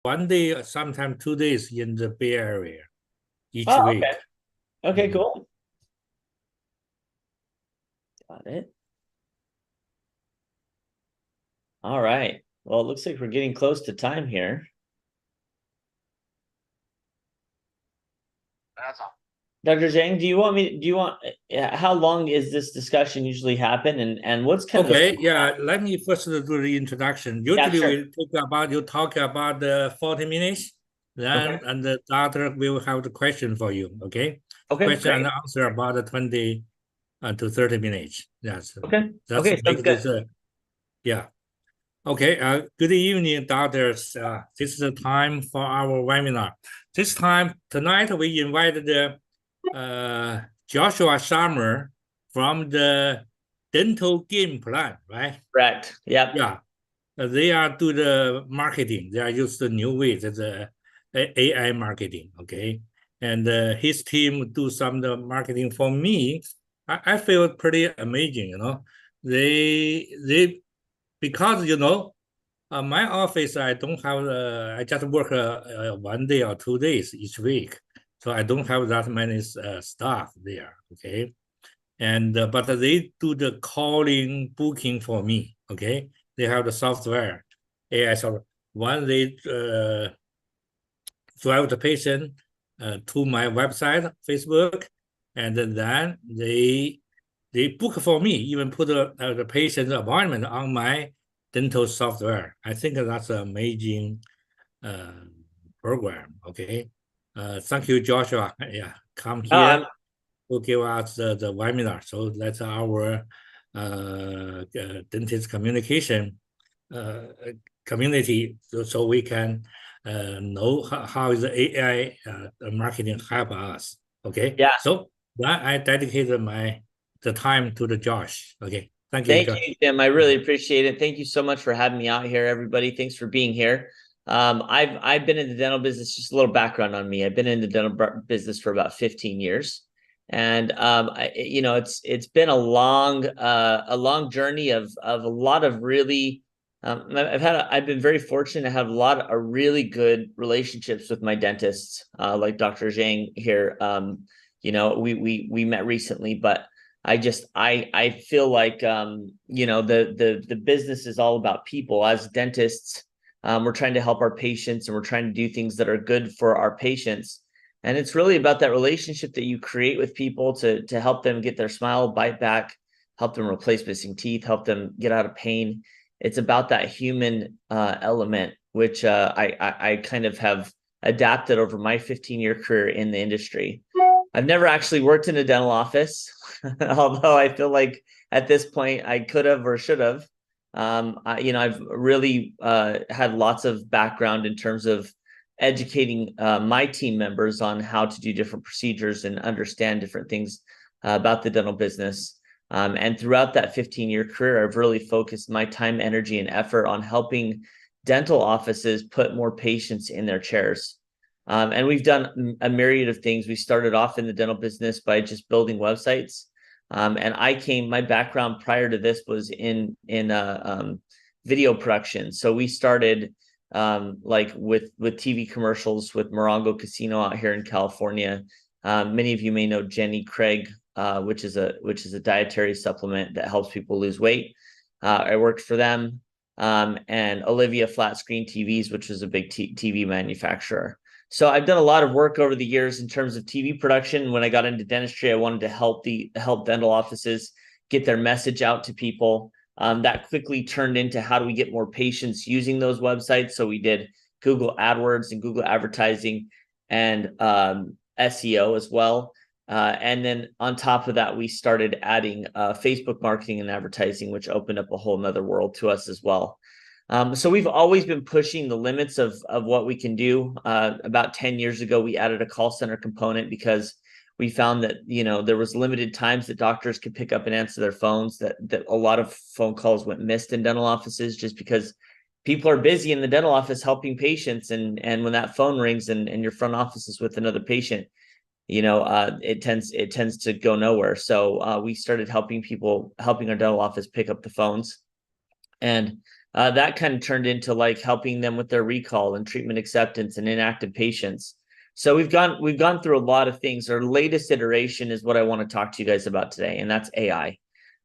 one day, sometimes 2 days in the Bay Area each Oh, okay. week. Okay, Mhm. cool. Got it. All right. Well, it looks like we're getting close to time here. That's all. Dr. Zhang, do you want, how long is this discussion usually happen and what's kind of the, Okay, yeah, let me first do the introduction. yeah, Usually sure. we talk about the 40 minutes, Okay. then and the doctor will have the question for you, okay? Okay, Question and great. answer about the 20 to 30 minutes. Okay. That's Okay, sounds make good. this yeah. Okay, good evening, doctors. This is the time for our webinar. This time, tonight, we invited Joshua Summer from the Dental Game Plan, right? Correct. Yep. Yeah, they are do the marketing. They are use the new way, the AI marketing, okay? And his team do some of the marketing for me. I feel pretty amazing, They because my office, I don't have, I just work 1 day or 2 days each week. So I don't have that many staff there, okay? And, but they do the calling booking for me, okay? They have the software, AI software. When they drive the patient to my website, Facebook, and then they book for me, even put the patient's appointment on my dental software. I think that's an amazing uh, program. Okay. Thank you, Joshua. Yeah, come Oh, here to give us the webinar. So that's our dentist communication uh, community, so we can know how is the AI marketing help us. Okay, yeah. so that I dedicated the time to the Josh. Okay, thank you, Thank Josh. you, Tim. I really appreciate it. Thank you so much for having me out here, everybody. Thanks for being here. I've been in the dental business. Just a little background on me. I've been in the dental business for about 15 years, and it's been a long journey of a lot of really. I've been very fortunate to have a lot of really good relationships with my dentists, like Dr. Zhang here. We met recently, but I feel like the business is all about people. As dentists, we're trying to help our patients and we're trying to do things that are good for our patients. And it's really about that relationship that you create with people to help them get their smile, bite back, help them replace missing teeth, help them get out of pain. It's about that human element, which I kind of have adapted over my 15-year career in the industry. I've never actually worked in a dental office, although I feel like at this point I could have or should have. I've really had lots of background in terms of educating my team members on how to do different procedures and understand different things about the dental business. And throughout that 15-year career, I've really focused my time, energy, and effort on helping dental offices put more patients in their chairs. And we've done a myriad of things. We started off in the dental business by just building websites. And my background prior to this was in video production. So we started like with TV commercials with Morongo Casino out here in California. Many of you may know Jenny Craig, which is a dietary supplement that helps people lose weight. I worked for them, and Olivia Flat Screen TVs, which was a big TV manufacturer. So I've done a lot of work over the years in terms of TV production. When I got into dentistry, I wanted to help dental offices get their message out to people. That quickly turned into how do we get more patients using those websites? So we did Google AdWords and Google advertising and SEO as well. And then on top of that, we started adding Facebook marketing and advertising, which opened up a whole nother world to us as well. So we've always been pushing the limits of what we can do. About 10 years ago, we added a call center component because we found that there was limited times that doctors could pick up and answer their phones, that a lot of phone calls went missed in dental offices just because people are busy in the dental office helping patients, and when that phone rings and your front office is with another patient, it tends to go nowhere. So we started helping our dental office pick up the phones. And that kind of turned into like helping them with their recall and treatment acceptance and inactive patients. So we've gone through a lot of things. Our latest iteration is what I want to talk to you guys about today, and that's AI.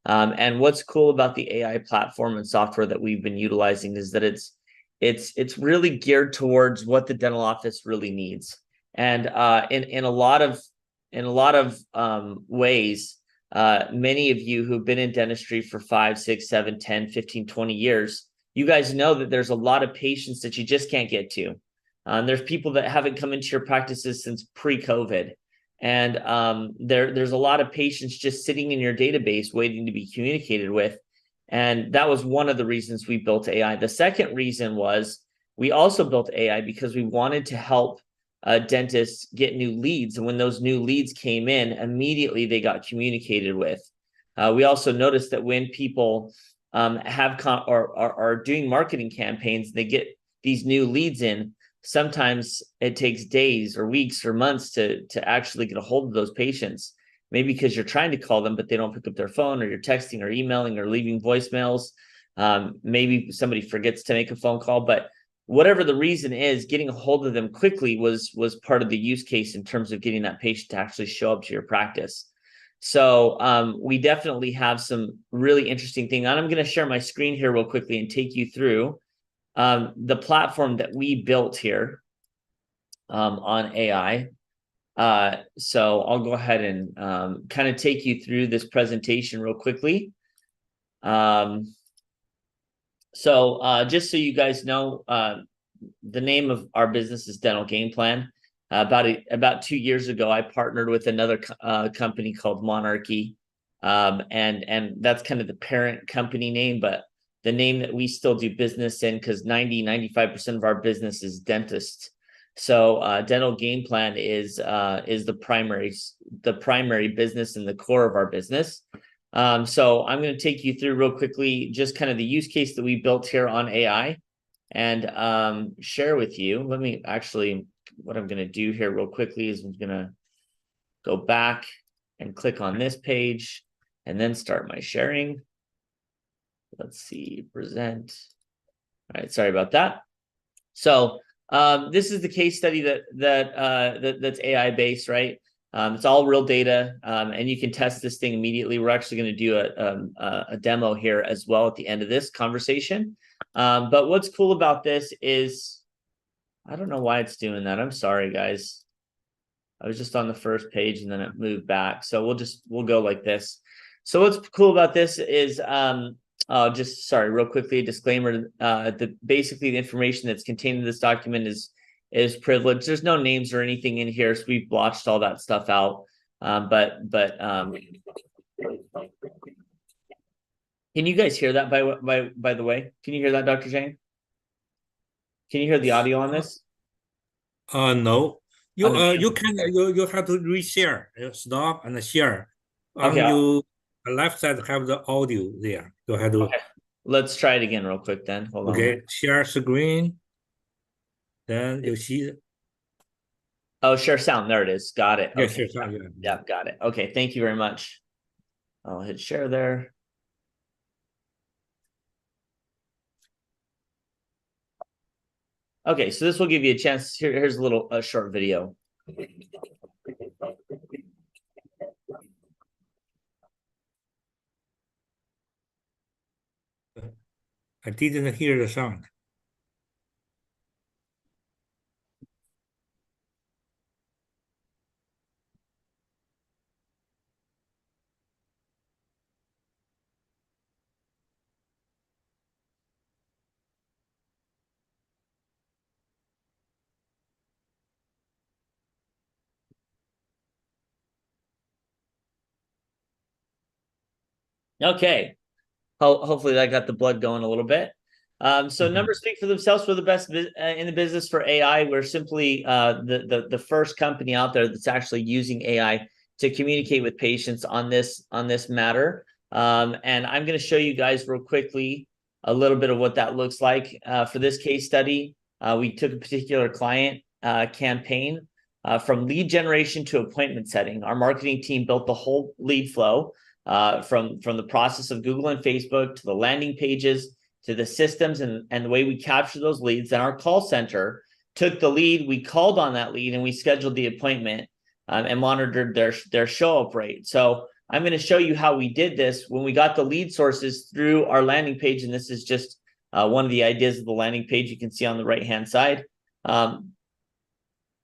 And what's cool about the AI platform and software that we've been utilizing is that it's really geared towards what the dental office really needs. And in a lot of ways, many of you who've been in dentistry for 5, 6, 7, 10, 15, 20 years, you guys know that there's a lot of patients that you just can't get to. There's people that haven't come into your practices since pre-COVID. And there's a lot of patients just sitting in your database waiting to be communicated with. And that was one of the reasons we built AI. The second reason was we also built AI because we wanted to help dentists get new leads. And when those new leads came in, immediately they got communicated with. We also noticed that when people are doing marketing campaigns, they get these new leads in. Sometimes it takes days or weeks or months to actually get a hold of those patients. Maybe because you're trying to call them, but they don't pick up their phone, or you're texting or emailing or leaving voicemails. Maybe somebody forgets to make a phone call, but whatever the reason is, getting a hold of them quickly was part of the use case in terms of getting that patient to actually show up to your practice. So we definitely have some really interesting things. And I'm going to share my screen here real quickly and take you through the platform that we built here on AI. So I'll go ahead and kind of take you through this presentation real quickly. So just so you guys know, the name of our business is Dental Game Plan. About 2 years ago, I partnered with another company called Monarchy, and that's kind of the parent company name, but the name that we still do business in, because 95% of our business is dentists. So Dental Game Plan is the primary business and the core of our business. So I'm going to take you through real quickly just kind of the use case that we built here on AI and share with you. Let me actually, what I'm going to do here real quickly is I'm going to go back and click on this page and then start my sharing. Let's see, present. All right, sorry about that. So this is the case study that's AI based, right? It's all real data, and you can test this thing immediately. We're actually going to do a demo here as well at the end of this conversation. But what's cool about this is, I don't know why it's doing that. I'm sorry, guys. I was just on the first page and then it moved back. So we'll go like this. So what's cool about this is, just sorry, real quickly, a disclaimer. Basically the information that's contained in this document is privileged. There's no names or anything in here, so we've blotched all that stuff out. But can you guys hear that by the way? Can you hear that, Dr. Zhang? Can you hear the audio on this? No. You have to reshare. Stop and share. Okay. On your left side have the audio there. You have to. Okay. Let's try it again real quick then. Hold on. Okay, share screen. Then you see. Oh, share sound. There it is. Got it. Yeah, Okay. share sound. Yeah, got it. Okay, thank you very much. I'll hit share there. Okay, so this will give you a chance. Here's a short video. I didn't hear the sound. Okay. Hopefully that got the blood going a little bit. So numbers speak for themselves. We're the best in the business for AI. We're simply the first company out there that's actually using AI to communicate with patients on this matter. And I'm going to show you guys real quickly a little bit of what that looks like. For this case study, we took a particular client campaign from lead generation to appointment setting. Our marketing team built the whole lead flow from the process of Google and Facebook to the landing pages to the systems and the way we capture those leads. Then our call center took the lead, we called on that lead, and we scheduled the appointment and monitored their show up rate. So I'm going to show you how we did this when we got the lead sources through our landing page. And this is just one of the ideas of the landing page you can see on the right-hand side.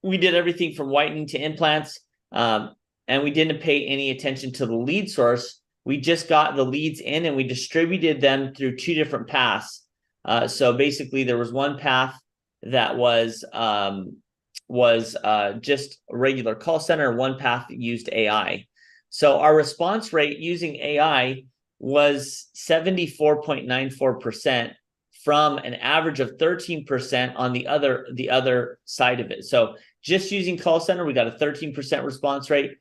We did everything from whitening to implants, and we didn't pay any attention to the lead source. We just got the leads in and we distributed them through two different paths. So basically there was one path that was just a regular call center, and one path that used AI. So our response rate using AI was 74.94% from an average of 13% on the other side of it. So just using call center, we got a 13% response rate.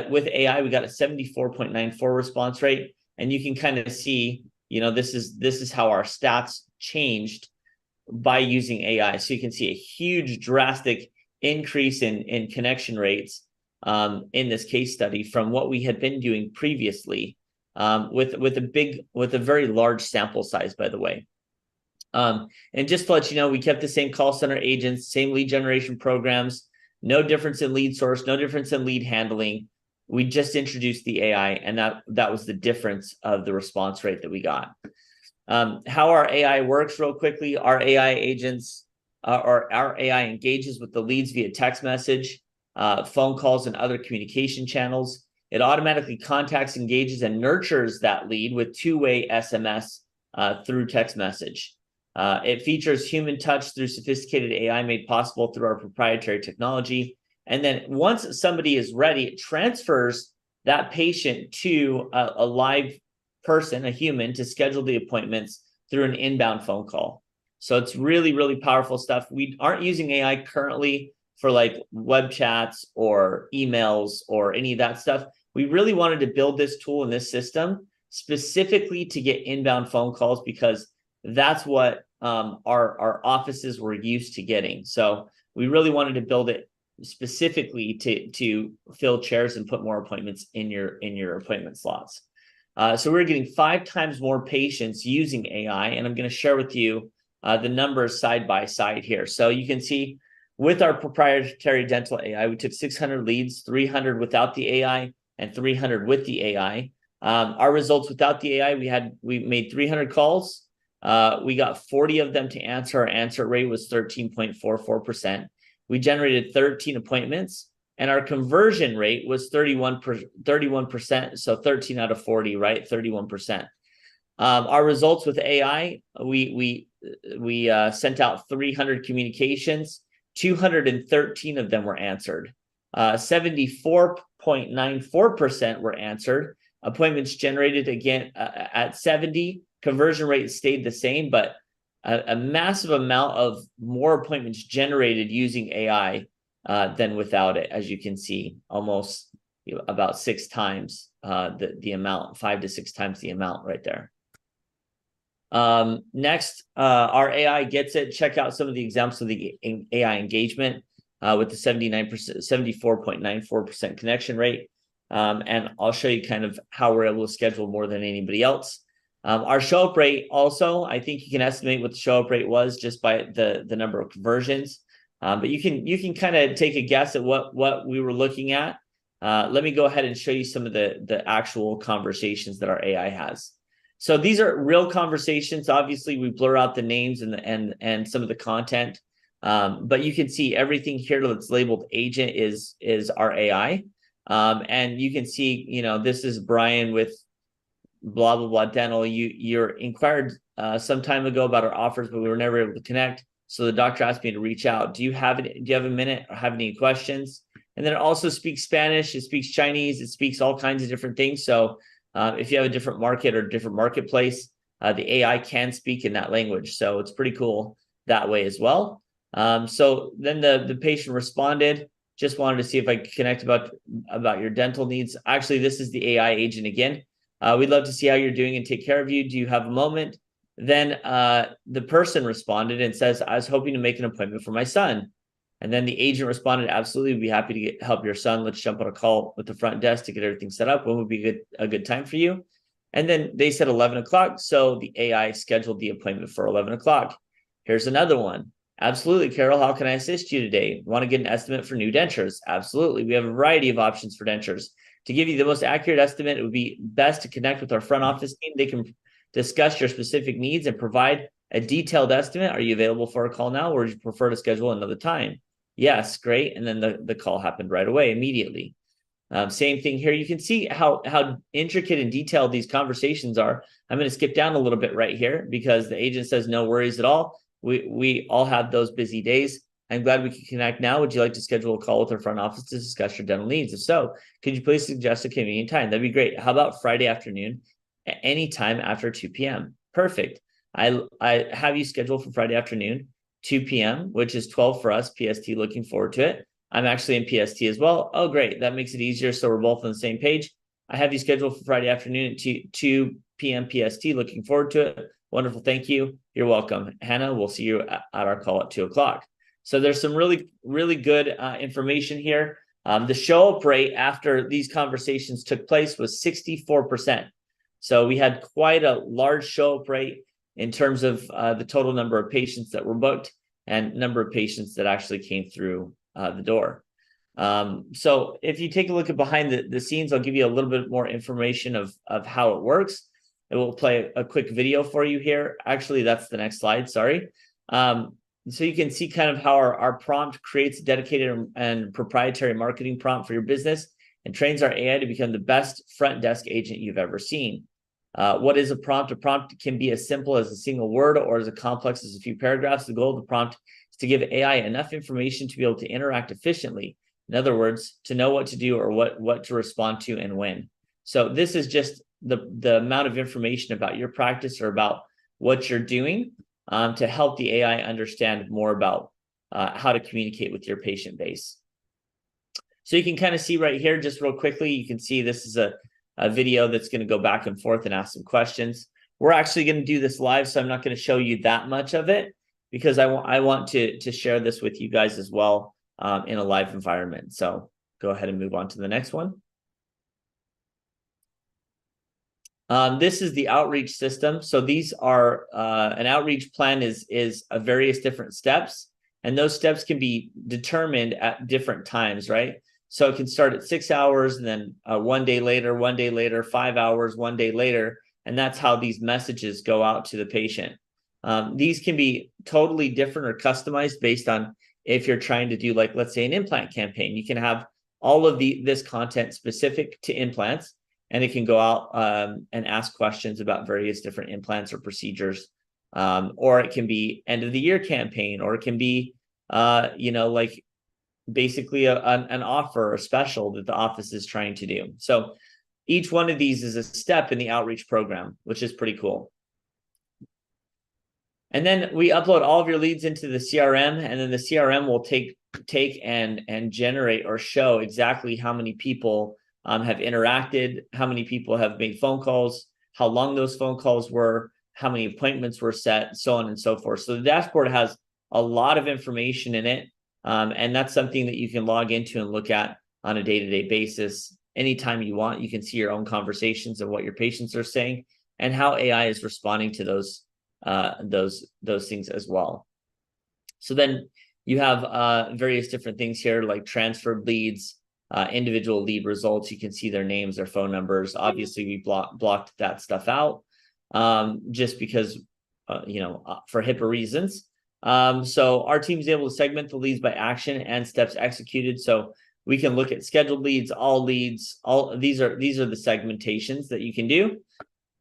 With AI, we got a 74.94 response rate. And you can kind of see, this is how our stats changed by using AI. So you can see a huge drastic increase in connection rates in this case study from what we had been doing previously, with a very large sample size, by the way. And just to let you know, we kept the same call center agents, same lead generation programs, no difference in lead source, no difference in lead handling. We just introduced the AI, and that was the difference of the response rate that we got. How our AI works real quickly, our AI agents, or our AI engages with the leads via text message, phone calls, and other communication channels. It automatically contacts, engages, and nurtures that lead with two-way SMS through text message. It features human touch through sophisticated AI made possible through our proprietary technology. And then once somebody is ready, it transfers that patient to a live person, a human, to schedule the appointments through an inbound phone call. So it's really, really powerful stuff. We aren't using AI currently for like web chats or emails or any of that stuff. We really wanted to build this tool in this system specifically to get inbound phone calls, because that's what our offices were used to getting. So we really wanted to build it specifically to fill chairs and put more appointments in your appointment slots. So we're getting 5 times more patients using AI, and I'm going to share with you the numbers side by side here. So you can see with our proprietary dental AI, we took 600 leads, 300 without the AI, and 300 with the AI. Our results without the AI, we made 300 calls. We got 40 of them to answer. Our answer rate was 13.44%. We generated 13 appointments, and our conversion rate was 31%. So 13 out of 40, right? 31%. Our results with AI, we sent out 300 communications. 213 of them were answered. 74.94% were answered. Appointments generated again at 70. Conversion rate stayed the same, but a massive amount of more appointments generated using AI than without it, as you can see, almost about 6 times the amount, 5 to 6 times the amount right there. Next, our AI gets it. Check out some of the examples of the AI engagement with the 74.94% connection rate. And I'll show you kind of how we're able to schedule more than anybody else. Our show up rate also, I think you can estimate what the show up rate was just by the number of conversions. But you can kind of take a guess at what we were looking at. Let me go ahead and show you some of the actual conversations that our AI has. So these are real conversations. Obviously, we blur out the names and some of the content, but you can see everything here that's labeled agent is our AI, and you can see, this is Brian with blah blah blah dental. You're inquired some time ago about our offers, but we were never able to connect. So the doctor asked me to reach out. Do you have a minute or have any questions? And then it also speaks Spanish. It speaks Chinese. It speaks all kinds of different things. So if you have a different market or different marketplace, the AI can speak in that language. So it's pretty cool that way as well. So then the patient responded, just wanted to see if I could connect about your dental needs. Actually, this is the AI agent again. We'd love to see how you're doing and take care of you. Do you have a moment? Then the person responded and says, I was hoping to make an appointment for my son. And then the agent responded, absolutely, we'd be happy to help your son. Let's jump on a call with the front desk to get everything set up. When would be a good time for you? And then they said 11 o'clock. So the AI scheduled the appointment for 11 o'clock. Here's another one. Absolutely, Carol, how can I assist you today? Want to get an estimate for new dentures? Absolutely. We have a variety of options for dentures. To give you the most accurate estimate, it would be best to connect with our front office team. They can discuss your specific needs and provide a detailed estimate. Are you available for a call now, or would you prefer to schedule another time? Yes, great. And then the call happened right away, immediately. Same thing here. You can see how intricate and detailed these conversations are. I'm going to skip down a little bit right here because the agent says no worries at all. We all have those busy days. I'm glad we can connect now. Would you like to schedule a call with our front office to discuss your dental needs? If so, could you please suggest a convenient time? That'd be great. How about Friday afternoon at any time after 2 p.m.? Perfect. I have you scheduled for Friday afternoon, 2 p.m., which is 12 for us, PST. Looking forward to it. I'm actually in PST as well. Oh, great. That makes it easier. So we're both on the same page. I have you scheduled for Friday afternoon at 2 p.m. PST. Looking forward to it. Wonderful. Thank you. You're welcome. Hannah, we'll see you at our call at 2 o'clock. So there's some really, really good information here. The show-up rate after these conversations took place was 64%. So we had quite a large show-up rate in terms of the total number of patients that were booked and number of patients that actually came through the door. So if you take a look at behind the scenes, I'll give you a little bit more information of how it works. It will play a quick video for you here. Actually, that's the next slide. Sorry. So you can see kind of how our prompt creates a dedicated and proprietary marketing prompt for your business and trains our AI to become the best front desk agent you've ever seen. What is a prompt? A prompt can be as simple as a single word or as complex as a few paragraphs. The goal of the prompt is to give AI enough information to be able to interact efficiently. In other words, to know what to do or what to respond to and when. So this is just the amount of information about your practice or about what you're doing to help the AI understand more about how to communicate with your patient base. So you can kind of see right here, just real quickly, you can see this is a video that's going to go back and forth and ask some questions. We're actually going to do this live, so I'm not going to show you that much of it because I want to share this with you guys as well in a live environment. So go ahead and move on to the next one. This is the outreach system. So these are an outreach plan is a various different steps, and those steps can be determined at different times, right? So it can start at 6 hours and then 1 day later, 5 hours, 1 day later, and that's how these messages go out to the patient. These can be totally different or customized based on if you're trying to do, like, let's say an implant campaign. You can have all of this content specific to implants, and it can go out and ask questions about various different implants or procedures. Or it can be end of the year campaign, or it can be, like basically an offer or special that the office is trying to do. So each one of these is a step in the outreach program, which is pretty cool. And then we upload all of your leads into the CRM, and then the CRM will take and generate or show exactly how many people have interacted, how many people have made phone calls, how long those phone calls were, how many appointments were set, so on and so forth. So the dashboard has a lot of information in it, and that's something that you can log into and look at on a day-to-day basis. Anytime you want, you can see your own conversations of what your patients are saying and how AI is responding to those things as well. So then you have various different things here, like transferred leads, individual lead results. You can see their names, their phone numbers. Obviously, we blocked that stuff out just because, for HIPAA reasons. So our team is able to segment the leads by action and steps executed. So we can look at scheduled leads, all leads, these are the segmentations that you can do.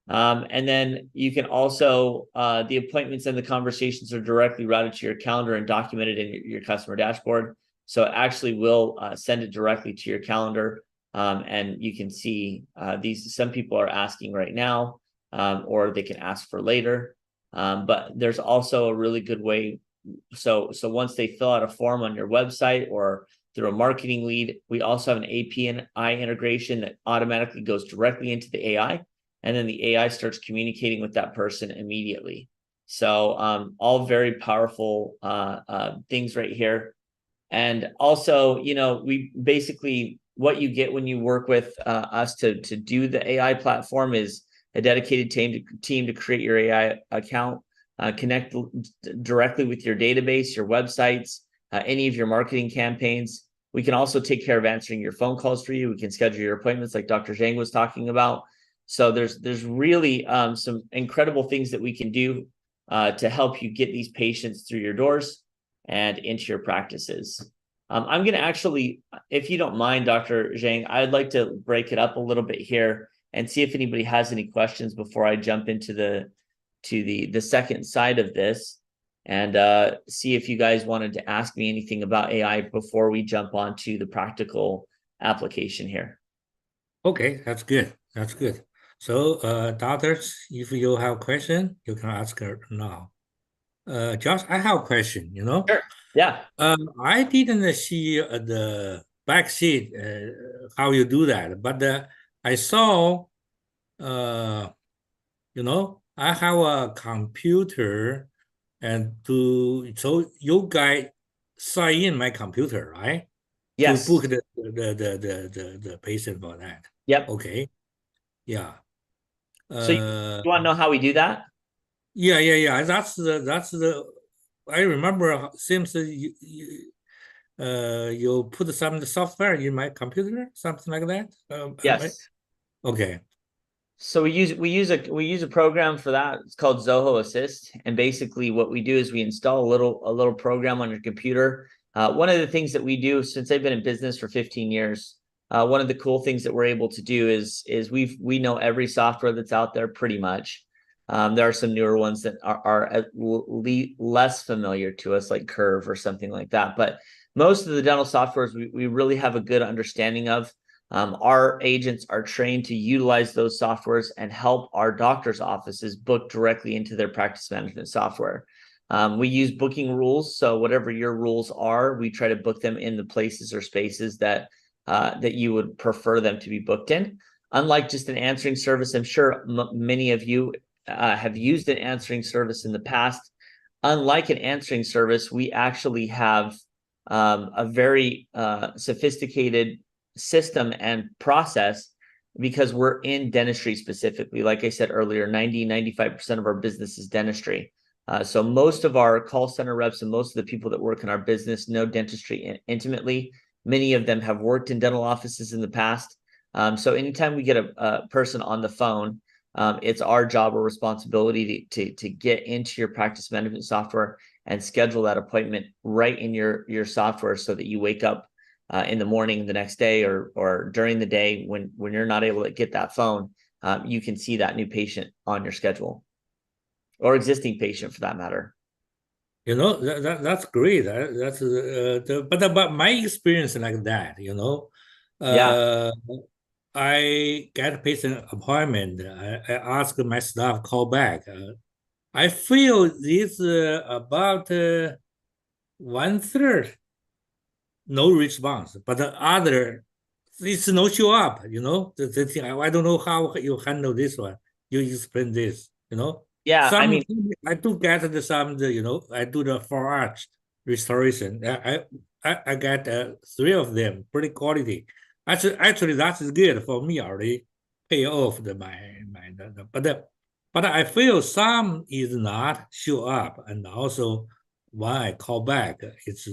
And then you can also, the appointments and the conversations are directly routed to your calendar and documented in your customer dashboard. So it actually will send it directly to your calendar. And you can see some people are asking right now, or they can ask for later. But there's also a really good way. So once they fill out a form on your website or through a marketing lead, we also have an API integration that automatically goes directly into the AI. And then the AI starts communicating with that person immediately. So all very powerful things right here. And also, we basically, what you get when you work with us to do the AI platform is a dedicated team to create your AI account, connect directly with your database, your websites, any of your marketing campaigns. We can also take care of answering your phone calls for you. We can schedule your appointments like Dr. Zhang was talking about. So there's really some incredible things that we can do to help you get these patients through your doors and into your practices. I'm going to actually, if you don't mind, Dr. Zhang, I'd like to break it up a little bit here and see if anybody has any questions before I jump into the second side of this, and see if you guys wanted to ask me anything about AI before we jump on to the practical application here. Okay, that's good. That's good. So, doctors, if you have question, you can ask her now. Josh, I have a question, Sure. Yeah. I didn't see the back sheet, how you do that, but I saw, I have a computer and so you guys sign in my computer, right? To Yes. book the patient for that. Yep. Okay. Yeah. So you want to know how we do that? Yeah. That's the. I remember seems you put some software in my computer, something like that. Yes. Okay. So we use a program for that. It's called Zoho Assist, and basically what we do is we install a little program on your computer. One of the things that we do, since I've been in business for 15 years, one of the cool things that we're able to do is we know every software that's out there pretty much. There are some newer ones that are less familiar to us, like Curve or something like that. But most of the dental softwares we really have a good understanding of. Our agents are trained to utilize those softwares and help our doctors' offices book directly into their practice management software. We use booking rules. So whatever your rules are, we try to book them in the places or spaces that you would prefer them to be booked in. Unlike just an answering service, I'm sure many of you have used an answering service in the past. Unlike an answering service, we actually have a very sophisticated system and process, because we're in dentistry specifically. Like I said earlier, 95% of our business is dentistry. So most of our call center reps and most of the people that work in our business know dentistry intimately. Many of them have worked in dental offices in the past. So anytime we get a person on the phone, it's our job or responsibility to get into your practice management software and schedule that appointment right in your software, so that you wake up in the morning the next day or during the day when you're not able to get that phone, you can see that new patient on your schedule, or existing patient for that matter. That's great. But my experience like that, Yeah. I get a patient appointment. I ask my staff call back. I feel this about 1/3 no response, but the other it's no show up. The thing, I don't know how you handle this one. You explain this. Yeah. I Some mean, I do get I do the 4 arch restoration. I get 3 of them, pretty quality. Actually that is good for me already. Pay off but I feel some is not show up, and also when I call back, it's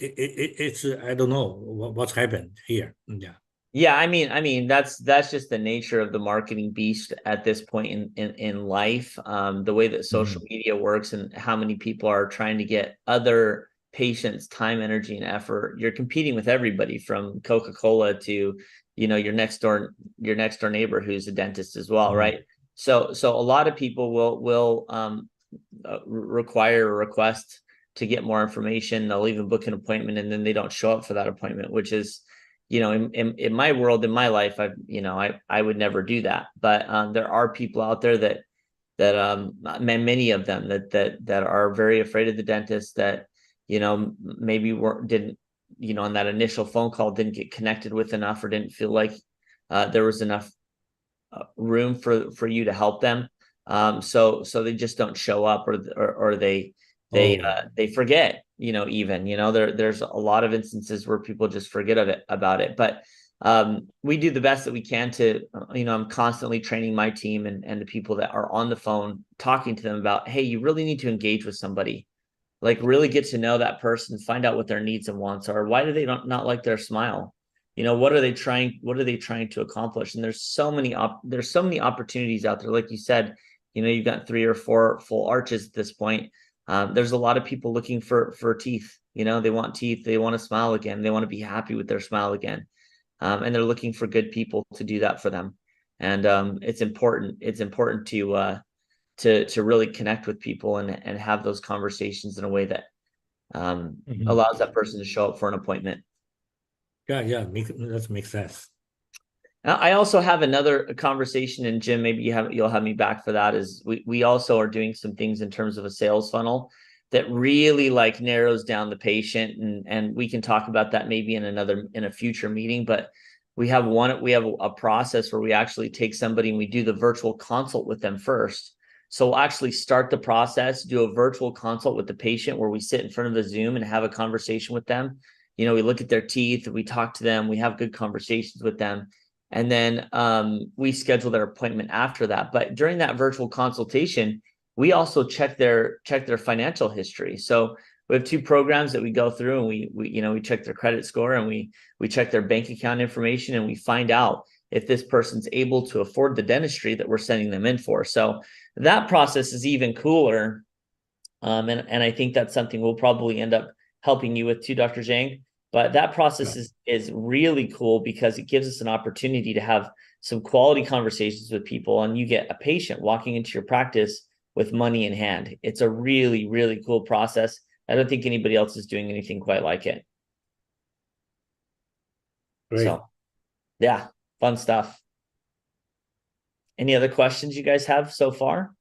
I don't know what's happened here. Yeah. Yeah, I mean that's just the nature of the marketing beast at this point in life. The way that social media works and how many people are trying to get other patients' time, energy, and effort. You're competing with everybody from Coca-Cola to, your next door neighbor who's a dentist as well, right? So a lot of people will require or request to get more information. They'll even book an appointment and then they don't show up for that appointment, which is, in my world, in my life, I would never do that. But there are people out there that many of them that are very afraid of the dentist, that, maybe didn't, on that initial phone call, didn't get connected with enough, or didn't feel like there was enough room for you to help them. So they just don't show up, or they forget, there's a lot of instances where people just forget about it. But we do the best that we can to, I'm constantly training my team and the people that are on the phone, talking to them about, hey, you really need to engage with somebody, like really get to know that person, find out what their needs and wants are. Why do they not like their smile? What are they trying to accomplish? And there's so many opportunities out there. Like you said, you've got 3 or 4 full arches at this point. There's a lot of people looking for teeth. They want teeth, they want to smile again, they want to be happy with their smile again. And they're looking for good people to do that for them. And it's important to really connect with people and have those conversations in a way that allows that person to show up for an appointment. Yeah, that makes sense. I also have another conversation, and Jim, maybe you'll have me back for that. Is we also are doing some things in terms of a sales funnel that really like narrows down the patient, and we can talk about that maybe in a future meeting. But we have a process where we actually take somebody and we do the virtual consult with them first. So we'll actually start the process, do a virtual consult with the patient where we sit in front of the Zoom and have a conversation with them. We look at their teeth, we talk to them, we have good conversations with them. And then we schedule their appointment after that. But during that virtual consultation, we also check their financial history. So we have 2 programs that we go through, and we check their credit score, and we check their bank account information, and we find out if this person's able to afford the dentistry that we're sending them in for. So that process is even cooler. And I think that's something we'll probably end up helping you with too, Dr. Zhang. But that process is really cool because it gives us an opportunity to have some quality conversations with people, and you get a patient walking into your practice with money in hand. It's a really, really cool process. I don't think anybody else is doing anything quite like it. Great. So, yeah, fun stuff. Any other questions you guys have so far?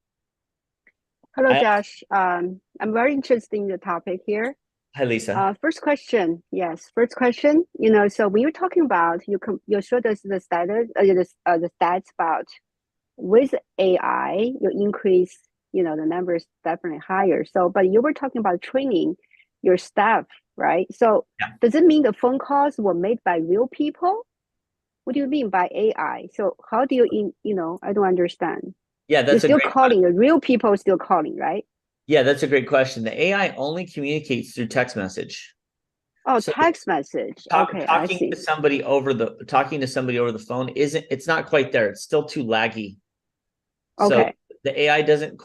Hello, Josh. I'm very interested in the topic here. Hi, Lisa. First question. Yes, first question. So when you're talking about you showed us the status, the stats about with AI, you increase, the numbers definitely higher. So, but you were talking about training your staff, right? So, does it mean the phone calls were made by real people? What do you mean by AI? So, how do you, I don't understand. Yeah, that's You're still calling. The real people are still calling, right? Yeah, that's a great question. The AI only communicates through text message. Oh, so text message. Okay, talking to somebody over the phone it's not quite there. It's still too laggy. Okay. So the AI doesn't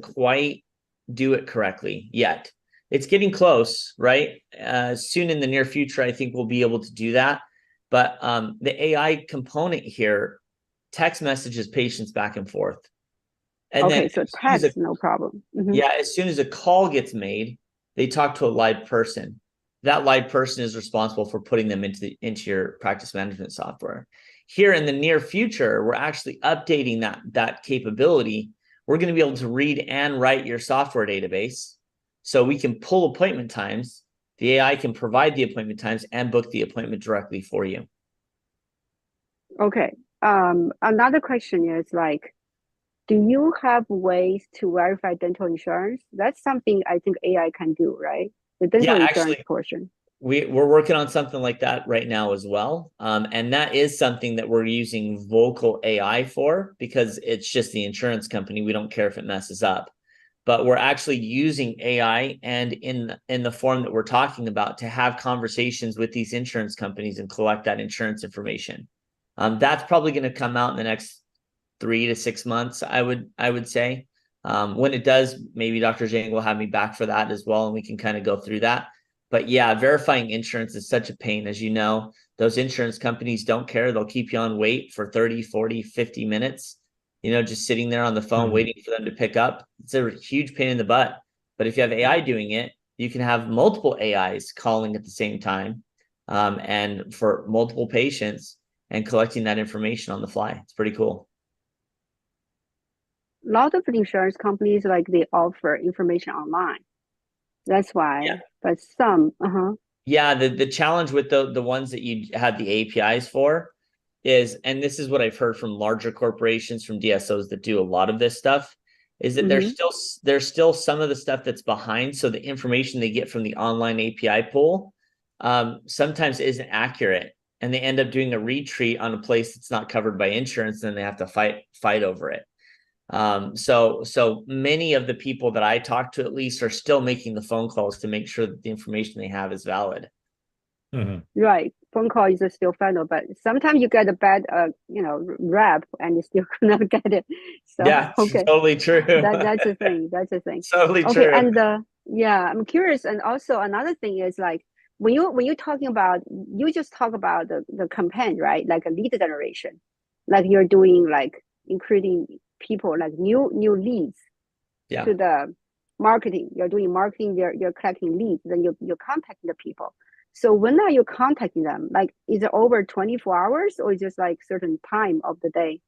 quite do it correctly yet. It's getting close, right? Soon in the near future, I think we'll be able to do that. But the AI component here, text messages patients back and forth. And okay, then so text, no problem. Yeah, as soon as a call gets made, they talk to a live person. That live person is responsible for putting them into your practice management software. Here in the near future, we're actually updating that capability. We're going to be able to read and write your software database, so we can pull appointment times. The AI can provide the appointment times and book the appointment directly for you. Okay. Another question is like, do you have ways to verify dental insurance? That's something I think AI can do, right? The dental insurance portion. We're working on something like that right now as well. And that is something that we're using Vocal AI for, because it's just the insurance company. We don't care if it messes up. But we're actually using AI and in the form that we're talking about to have conversations with these insurance companies and collect that insurance information. That's probably going to come out in the next 3 to 6 months, I would say. When it does, maybe Dr. Zhang will have me back for that as well, and we can kind of go through that. But yeah, verifying insurance is such a pain. As you know, those insurance companies don't care. They'll keep you on wait for 30, 40, 50 minutes, just sitting there on the phone waiting for them to pick up. It's a huge pain in the butt. But if you have AI doing it, you can have multiple AIs calling at the same time, and for multiple patients, and collecting that information on the fly. It's pretty cool. A lot of insurance companies, like, they offer information online. That's why. Yeah. But some, Yeah, the challenge with the ones that you have the APIs for is, and this is what I've heard from larger corporations, from DSOs that do a lot of this stuff, is that there's still some of the stuff that's behind. So the information they get from the online API pool sometimes isn't accurate. and they end up doing a retreat on a place that's not covered by insurance, and they have to fight over it. So many of the people that I talk to, at least, are still making the phone calls to make sure that the information they have is valid. Right. Phone call is still final, but sometimes you get a bad, rap and you still cannot get it. So, yeah, okay. Totally true. That's the thing. That's the thing. Totally okay, true. And yeah, I'm curious. And also another thing is like, when you're talking about, you just talk about the campaign, right? Like a lead generation, like you're doing like including people like new leads to the marketing. You're doing marketing. You're collecting leads. Then you're contacting the people. So when are you contacting them? Like, is it over 24 hours or just like certain time of the day?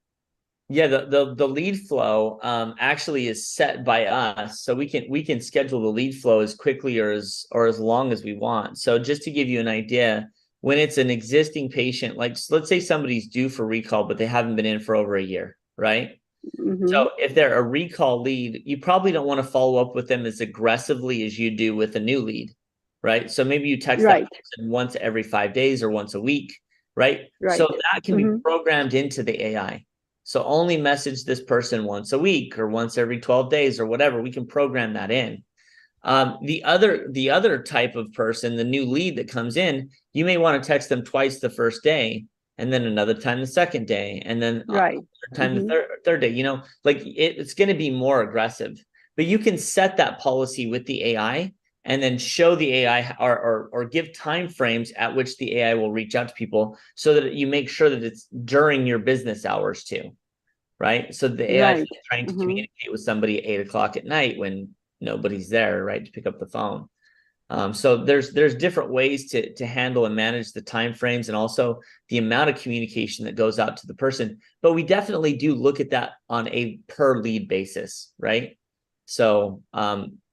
Yeah, the lead flow actually is set by us, so we can schedule the lead flow as quickly or as long as we want. So just to give you an idea, when it's an existing patient, like let's say somebody's due for recall, but they haven't been in for over a year, right? So if they're a recall lead, you probably don't want to follow up with them as aggressively as you do with a new lead, right? So maybe you text that person once every 5 days or once a week, right? So that can be programmed into the AI. So only message this person once a week or once every 12 days or whatever. We can program that in. The other type of person, the new lead that comes in, you may want to text them twice the first day, and then another time the second day, and then another time the third day. Like it's going to be more aggressive. But you can set that policy with the AI, and then show the AI or give time frames at which the AI will reach out to people, so that you make sure that it's during your business hours too, right? So the AI is trying to communicate with somebody at 8 o'clock at night when nobody's there, right, to pick up the phone. So there's different ways to handle and manage the time frames, and also the amount of communication that goes out to the person. But we definitely do look at that on a per lead basis, right? So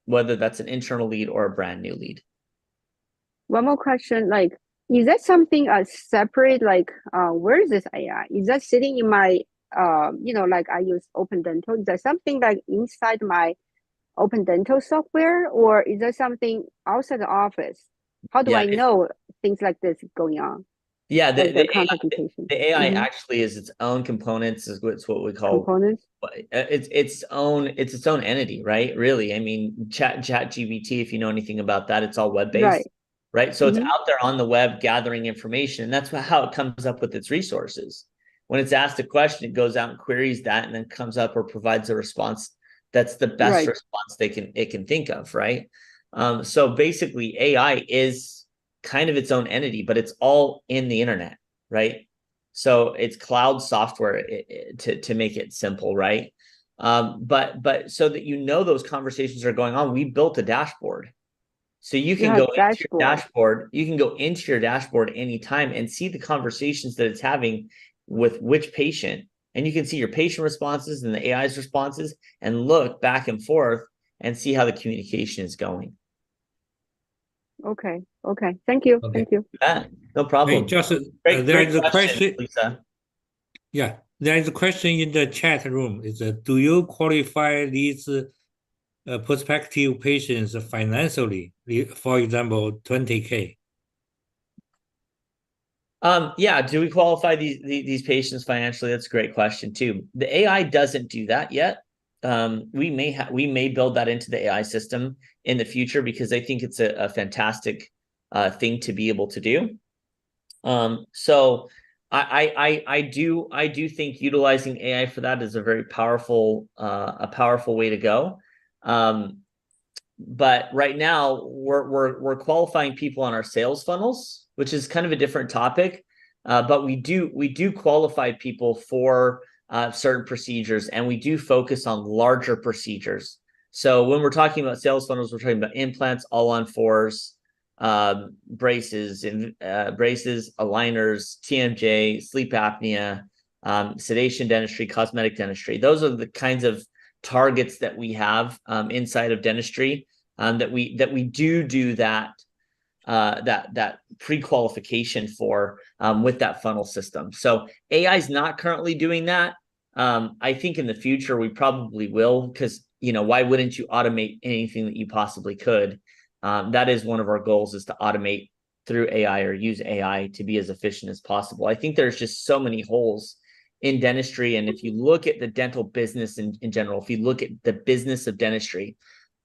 whether that's an internal lead or a brand new lead. One more question, like, is that something separate, like where is this AI? Is that sitting in my like I use Open Dental? Is that something like inside my Open Dental software, or is there something outside the office? How do I know things like this going on? Yeah, the AI Mm-hmm. actually is its own components. It's what we call components. It's its own entity, right? Really, I mean, ChatGPT, if you know anything about that, it's all web-based, right? So it's out there on the web gathering information, and that's how it comes up with its resources. When it's asked a question, it goes out and queries that, and then comes up or provides a response that's the best response it can think of, right? So basically, AI is kind of its own entity, but it's all in the internet, right? So it's cloud software to make it simple, right? But so that those conversations are going on, we built a dashboard. So you can go into your dashboard. You can go into your dashboard anytime and see the conversations that it's having with which patient. And you can see your patient responses and the AI's responses, and look back and forth and see how the communication is going. Okay. Thank you. Thank you. No problem. Hey, just there is a question, Lisa. Yeah, there is a question in the chat room. Do you qualify these prospective patients financially? For example, 20K. Yeah, do we qualify these patients financially? That's a great question too. The AI doesn't do that yet. We may build that into the AI system in the future, because I think it's a fantastic thing to be able to do. So I do think utilizing AI for that is a very powerful way to go. But right now we're qualifying people on our sales funnels, which is kind of a different topic. But we do qualify people for certain procedures, and we do focus on larger procedures. So when we're talking about sales funnels, we're talking about implants, all-on-4s, braces, aligners, TMJ, sleep apnea, sedation dentistry, cosmetic dentistry. Those are the kinds of targets that we have inside of dentistry, that we do that pre-qualification for with that funnel system. So AI is not currently doing that. I think in the future we probably will, because why wouldn't you automate anything that you possibly could? That is one of our goals, is to automate through AI or use AI to be as efficient as possible. I think there's just so many holes in dentistry. And if you look at the dental business in general, if you look at the business of dentistry,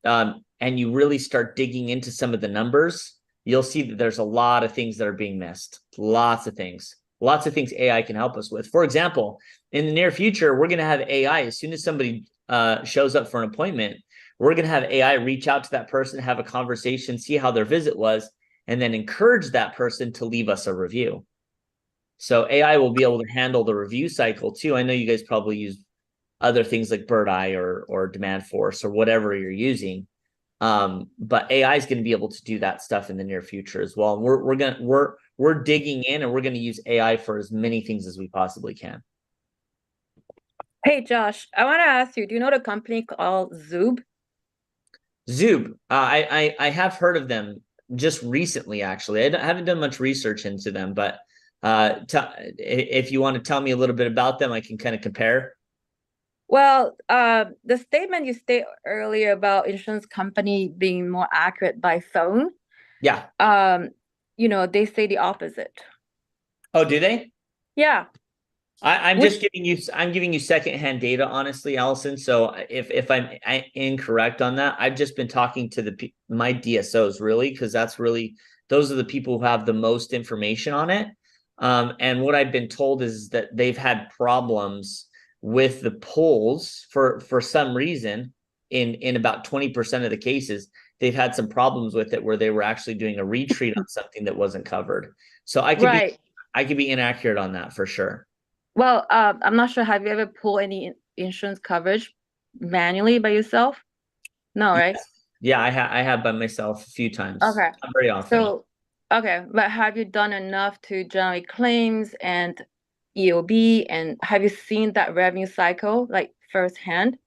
and you really start digging into some of the numbers, you'll see that there's a lot of things that are being missed. Lots of things AI can help us with. For example, in the near future, we're going to have AI. As soon as somebody shows up for an appointment, we're going to have AI reach out to that person, have a conversation, see how their visit was, and then encourage that person to leave us a review. So AI will be able to handle the review cycle too. I know you guys probably use other things like BirdEye or Demandforce or whatever you're using. But AI is going to be able to do that stuff in the near future as well. And we're digging in, and we're going to use AI for as many things as we possibly can. Hey, Josh, I want to ask you, do you know the company called Zoom? Zoom, I have heard of them just recently, actually. I haven't done much research into them, but if you want to tell me a little bit about them, I can kind of compare. Well, the statement you stated earlier about insurance company being more accurate by phone, Yeah. They say the opposite. Oh, do they? Yeah. I'm just giving you secondhand data, honestly, Allison. So if I'm incorrect on that, I've just been talking to my DSOs, really, because those are the people who have the most information on it. And what I've been told is that they've had problems with the polls for some reason. In about 20% of the cases, they've had some problems with it where they were actually doing a retreat on something that wasn't covered. So I could be inaccurate on that for sure. Well, I'm not sure. Have you ever pulled any insurance coverage manually by yourself? No, right? Yeah, I have by myself a few times. Okay. Not very often. So, okay, but have you done enough to generate claims and EOB, and have you seen that revenue cycle like firsthand?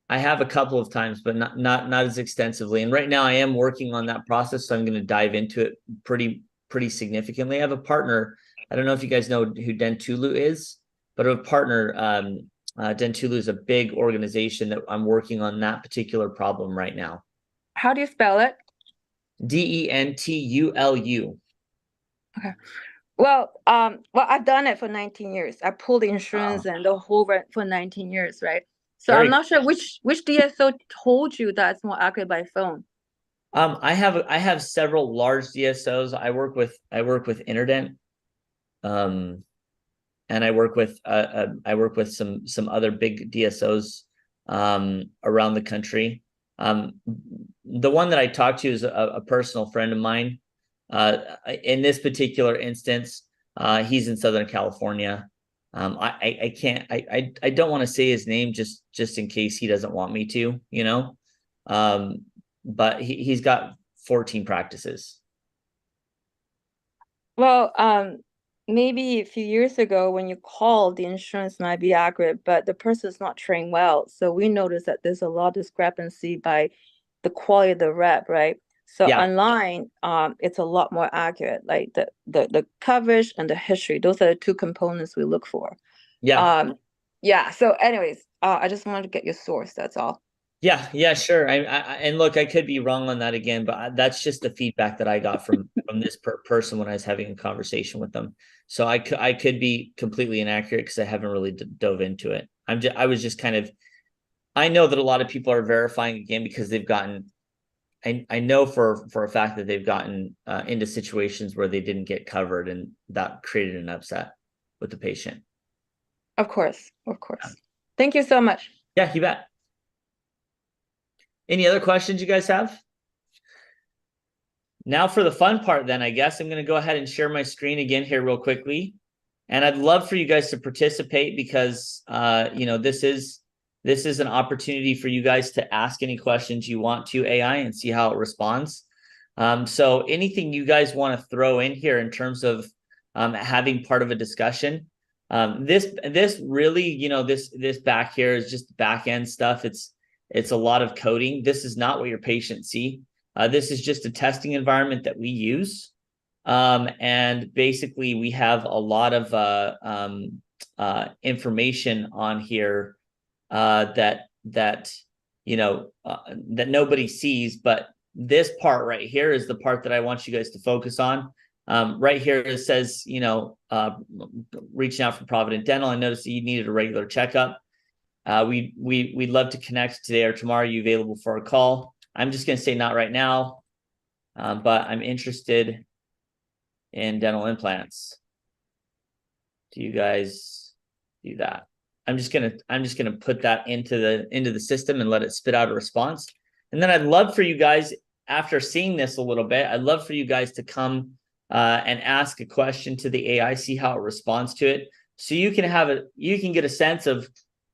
I have a couple of times, but not as extensively. And right now I am working on that process, so I'm going to dive into it pretty significantly. I have a partner. I don't know if you guys know who Dentulu is, but a partner, Dentulu is a big organization that I'm working on that particular problem right now. How do you spell it? Dentulu. Okay. Well, I've done it for 19 years. I pulled the insurance and the whole rent for 19 years, right? So I'm not sure which DSO told you that's more accurate by phone. I have several large DSOs. I work with Interdent. And I work with some other big DSOs around the country. The one that I talked to is a personal friend of mine. In this particular instance, he's in Southern California. I don't want to say his name just in case he doesn't want me to, but he's got 14 practices. Well, maybe a few years ago when you called, the insurance might be accurate, but the person's not trained well. So we noticed that there's a lot of discrepancy by the quality of the rep, right? So online, it's a lot more accurate, like the coverage and the history. Those are the two components we look for. Yeah. So anyways, I just wanted to get your source. That's all. Yeah, sure. And look, I could be wrong on that again, but that's just the feedback that I got from this person when I was having a conversation with them. So I could be completely inaccurate because I haven't really dove into it. I was just kind of, I know that a lot of people are verifying again because they've gotten, I know for a fact that they've gotten into situations where they didn't get covered, and that created an upset with the patient. Of course. Thank you so much. Yeah, you bet. Any other questions you guys have? Now for the fun part, then I guess I'm going to go ahead and share my screen again here real quickly. And I'd love for you guys to participate because, this is an opportunity for you guys to ask any questions you want to AI and see how it responds. So anything you guys want to throw in here in terms of having part of a discussion. This really, this back here is just back end stuff. It's a lot of coding. This is not what your patients see. This is just a testing environment that we use. And basically we have a lot of information on here that nobody sees, but this part right here is the part that I want you guys to focus on. Right here it says, you know, reaching out for Provident Dental. I noticed that you needed a regular checkup. We'd love to connect today or tomorrow. Are you available for a call? I'm just going to say not right now, but I'm interested in dental implants. Do you guys do that? I'm just gonna put that into the system and let it spit out a response. And then I'd love for you guys, after seeing this a little bit, I'd love for you guys to come and ask a question to the AI, see how it responds to it. So you can get a sense of,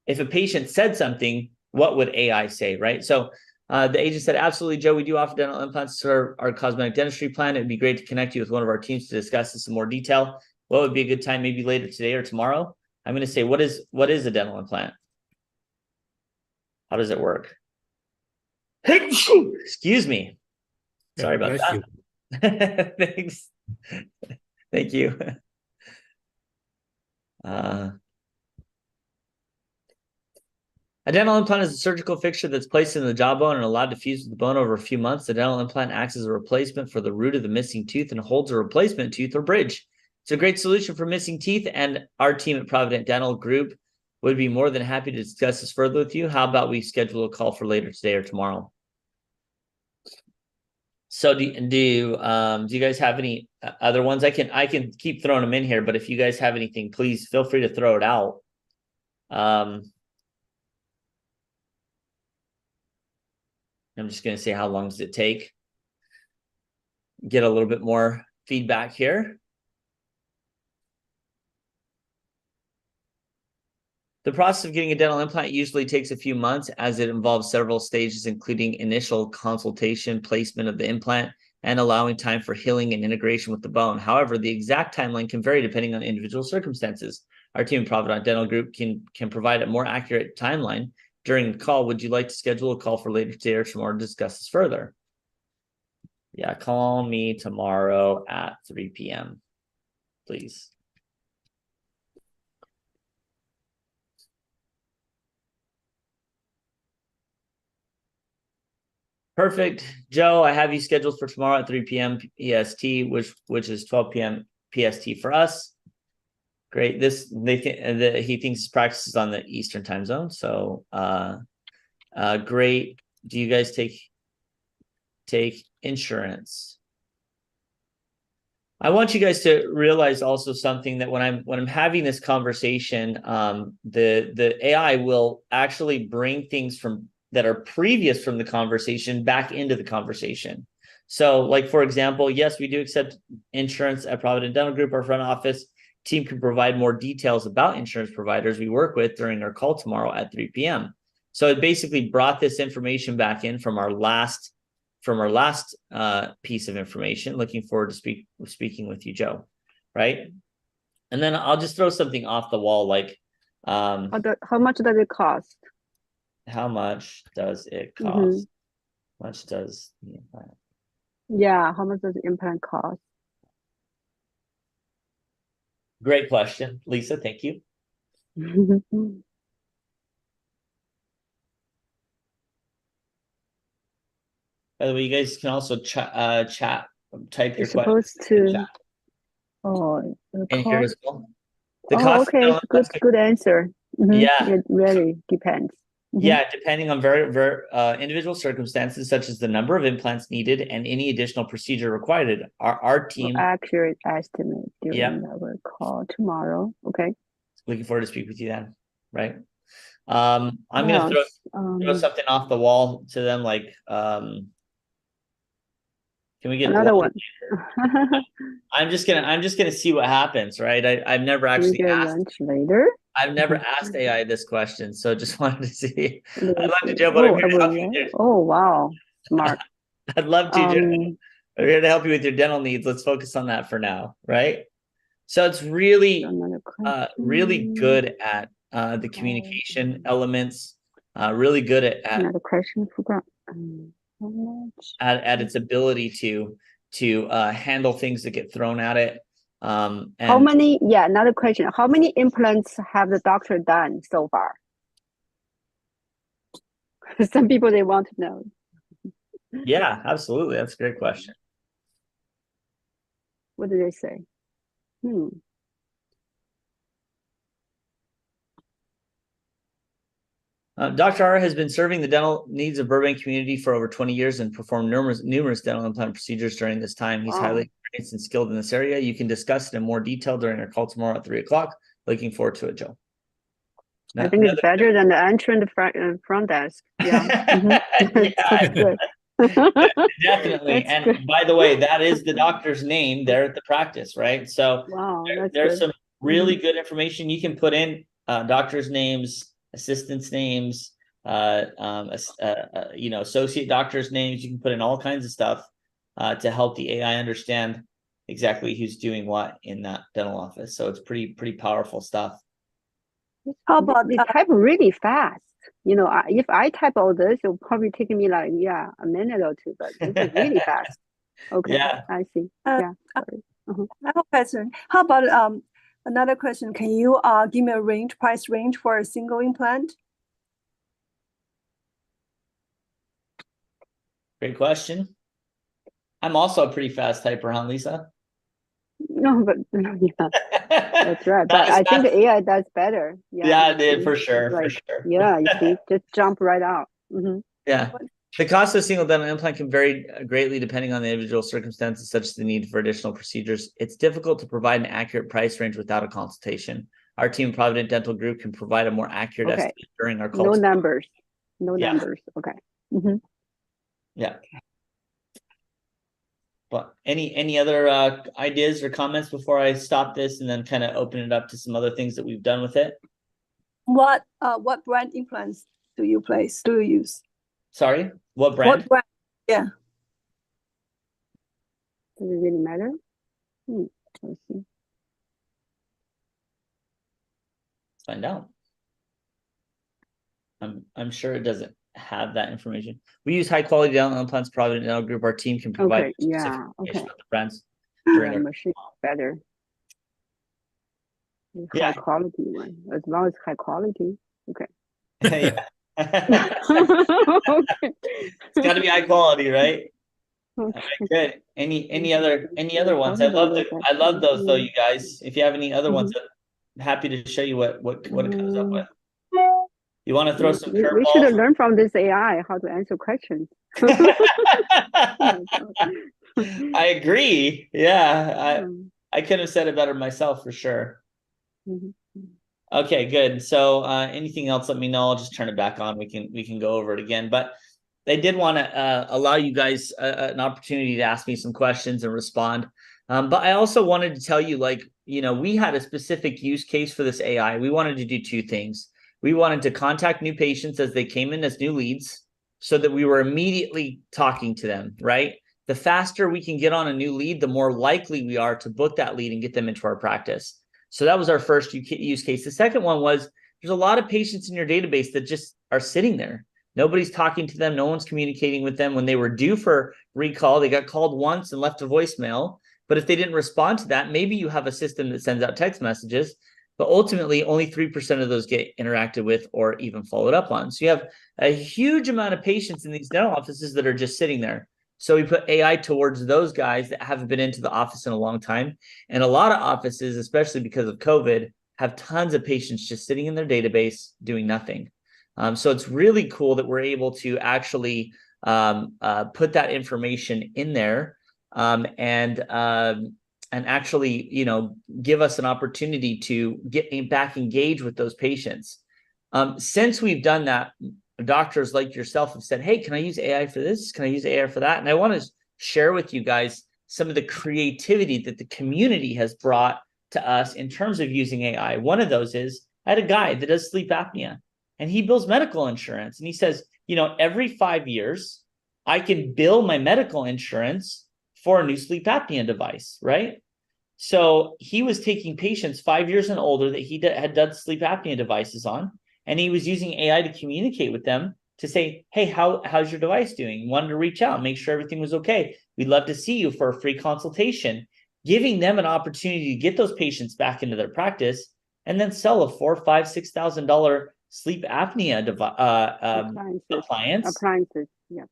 if a patient said something, what would AI say, right? So the agent said, absolutely, Joe, we do offer dental implants to our cosmetic dentistry plan. It'd be great to connect you with one of our teams to discuss this in more detail. What would be a good time, maybe later today or tomorrow? I'm going to say, what is a dental implant? How does it work? Excuse me. Sorry about that. Thanks. Thank you. A dental implant is a surgical fixture that's placed in the jawbone and allowed to fuse with the bone over a few months. The dental implant acts as a replacement for the root of the missing tooth and holds a replacement tooth or bridge. It's a great solution for missing teeth, and our team at Provident Dental Group would be more than happy to discuss this further with you. How about we schedule a call for later today or tomorrow? So do you guys have any other ones? I can keep throwing them in here, but if you guys have anything, please feel free to throw it out. I'm just going to say, how long does it take? Get a little bit more feedback here. The process of getting a dental implant usually takes a few months, as it involves several stages, including initial consultation, placement of the implant, and allowing time for healing and integration with the bone. However, the exact timeline can vary depending on individual circumstances. Our team at Provident Dental Group can provide a more accurate timeline during the call. Would you like to schedule a call for later today or tomorrow to discuss this further? Yeah, call me tomorrow at 3 p.m., please. Perfect. Joe, I have you scheduled for tomorrow at 3 p.m. EST, which is 12 p.m. PST for us. Great. He thinks his practice is on the Eastern time zone. So great. Do you guys take insurance? I want you guys to realize also something, that when I'm having this conversation, the AI will actually bring things that are previous from the conversation back into the conversation. So, like, for example, yes, we do accept insurance at Provident Dental Group. Our front office team can provide more details about insurance providers we work with during our call tomorrow at 3 p.m. So it basically brought this information back in from our last piece of information. Looking forward to speaking with you, Joe. Right. And then I'll just throw something off the wall, like how much does it cost? How much does it cost? How much does the implant? Yeah, how much does the implant cost? Great question, Lisa. Thank you. By the way, you guys can also type your question. Supposed to. Oh, and here as well. Okay, good answer. Yeah, it really depends. Yeah, depending on very individual circumstances, such as the number of implants needed and any additional procedure required. Our team accurate estimate during our call tomorrow. Okay. Looking forward to speak with you then. Right. I'm gonna throw something off the wall to them, like can we get another one? I'm just gonna see what happens, right? I've never actually asked lunch later. I've never asked AI this question, so just wanted to see. I'd love to, Joe, but I'm here to help you. Oh, wow. Smart. I'd love to, Joe. I'm here to help you with your dental needs. Let's focus on that for now, right? So it's really, really good at the communication elements, really good at another question for at its ability to handle things that get thrown at it. And how many? Yeah, another question. How many implants have the doctor done so far? Some people, they want to know. Yeah, absolutely. That's a great question. What did they say? Dr. R has been serving the dental needs of Burbank community for over 20 years and performed numerous dental implant procedures during this time. He's highly experienced and skilled in this area. You can discuss it in more detail during our call tomorrow at 3:00. Looking forward to it, Joe. I think it's better than the entry and the front desk. Yeah. That's good. Definitely. That's and good. by the way, that is the doctor's name there at the practice, right? So Wow, there's some really good information you can put in, doctors' names, assistants' names, associate doctors' names. You can put in all kinds of stuff to help the AI understand exactly who's doing what in that dental office. So it's pretty powerful stuff. How about they type really fast? If I type all this, it'll probably take me like a minute or two, but this is really fast. Okay, yeah, I see. Yeah, sorry. I have a question. How about another question? Can you give me a price range for a single implant? Great question. I'm also a pretty fast typer, huh, Lisa? No, but yeah, that's right. But I think the AI does better. Yeah, it did for sure. Like, for sure. Yeah, you see, just jump right out. Yeah. The cost of a single dental implant can vary greatly depending on the individual circumstances, such as the need for additional procedures. It's difficult to provide an accurate price range without a consultation. Our team, Provident Dental Group, can provide a more accurate estimate during our call. No numbers. Okay. Yeah. But any other ideas or comments before I stop this and then kind of open it up to some other things that we've done with it? What brand implants do you use? Sorry, what brand? What brand? Yeah. Does it really matter? Let's see. Let's find out. I'm sure it doesn't have that information. We use high quality dental implants, Provident Dental Group. Our team can provide specific information about the brands during our machine better. Yeah. High quality one, as long as high quality. Okay. Yeah. Okay. It's got to be high quality, right? Okay. Good. Any other ones? I love those though, you guys. If you have any other ones, I'm happy to show you what it comes up with. You want to throw some curveballs? We should learn from this AI how to answer questions. I agree. Yeah, I couldn't have said it better myself for sure. Okay, good. So anything else, let me know. I'll just turn it back on. We can go over it again. But I did want to allow you guys an opportunity to ask me some questions and respond. But I also wanted to tell you, we had a specific use case for this AI. We wanted to do two things. We wanted to contact new patients as they came in as new leads so that we were immediately talking to them, right? The faster we can get on a new lead, the more likely we are to book that lead and get them into our practice. So that was our first use case. The second one was there's a lot of patients in your database that just are sitting there. Nobody's talking to them. No one's communicating with them. When they were due for recall, they got called once and left a voicemail. But if they didn't respond to that, maybe you have a system that sends out text messages, but ultimately only 3% of those get interacted with or even followed up on. So you have a huge amount of patients in these dental offices that are just sitting there. So we put AI towards those guys that haven't been into the office in a long time. And a lot of offices, especially because of COVID, have tons of patients just sitting in their database doing nothing. So it's really cool that we're able to actually put that information in there and actually, give us an opportunity to get back engaged with those patients. Since we've done that, doctors like yourself have said, hey, can I use AI for this? Can I use AI for that? And I want to share with you guys some of the creativity that the community has brought to us in terms of using AI. One of those is I had a guy that does sleep apnea and he bills medical insurance. And he says, every 5 years, I can bill my medical insurance for a new sleep apnea device, right? So he was taking patients 5 years and older that he had done sleep apnea devices on, and he was using AI to communicate with them to say, hey, how's your device doing? Wanted to reach out, make sure everything was okay. We'd love to see you for a free consultation, giving them an opportunity to get those patients back into their practice and then sell a $4,000, $5,000, $6,000 sleep apnea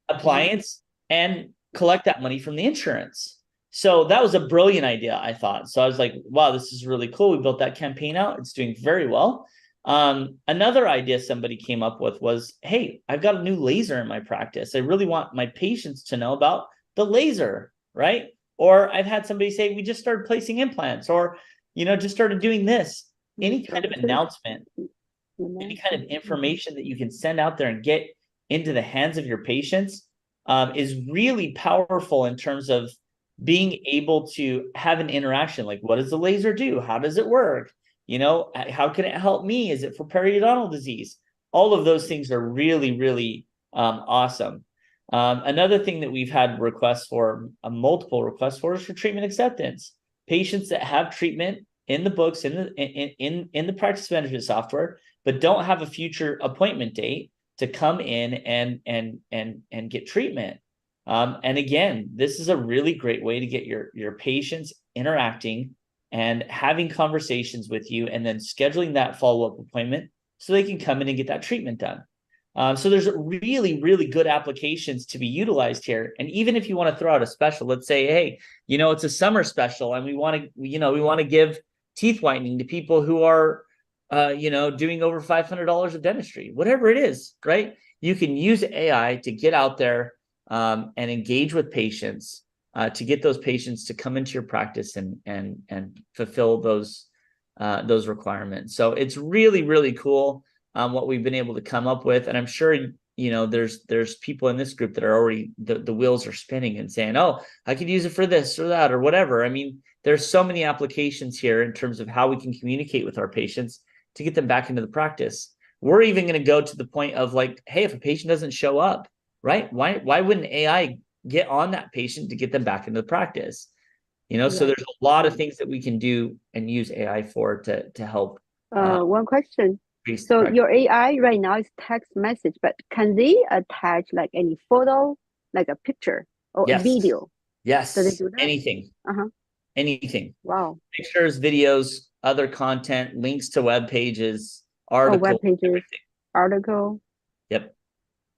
appliance and collect that money from the insurance. So that was a brilliant idea, I thought. So I was like, wow, this is really cool. We built that campaign out. It's doing very well. Another idea somebody came up with was, hey, I've got a new laser in my practice. I really want my patients to know about the laser, right? Or I've had somebody say, we just started placing implants, or, just started doing this. Any kind of announcement, any kind of information that you can send out there and get into the hands of your patients is really powerful in terms of being able to have an interaction. Like, what does the laser do? How does it work? How can it help me? Is it for periodontal disease? All of those things are really, really awesome. Another thing that we've had requests for, multiple requests for, is for treatment acceptance. Patients that have treatment in the books, in the practice management software, but don't have a future appointment date to come in and get treatment. And again, this is a really great way to get your patients interacting and having conversations with you, and then scheduling that follow-up appointment so they can come in and get that treatment done. So there's really, really good applications to be utilized here. And even if you want to throw out a special, let's say, hey, it's a summer special and we want to give teeth whitening to people who are doing over $500 of dentistry, whatever it is, right? You can use AI to get out there and engage with patients, to get those patients to come into your practice and fulfill those requirements. So it's really, really cool what we've been able to come up with. And I'm sure, there's people in this group that are already, the wheels are spinning and saying, oh, I could use it for this or that or whatever. I mean, there's so many applications here in terms of how we can communicate with our patients to get them back into the practice. We're even going to go to the point of like, hey, if a patient doesn't show up, right? Why wouldn't AI get on that patient to get them back into the practice? So there's a lot of things that we can do and use AI for to help. One question. So your AI right now is text message, but can they attach like any photo, like a picture or a video? Yes. Do they do that? Anything. Anything. Wow. Pictures, videos, other content, links to web pages, articles. Web pages, article. Yep.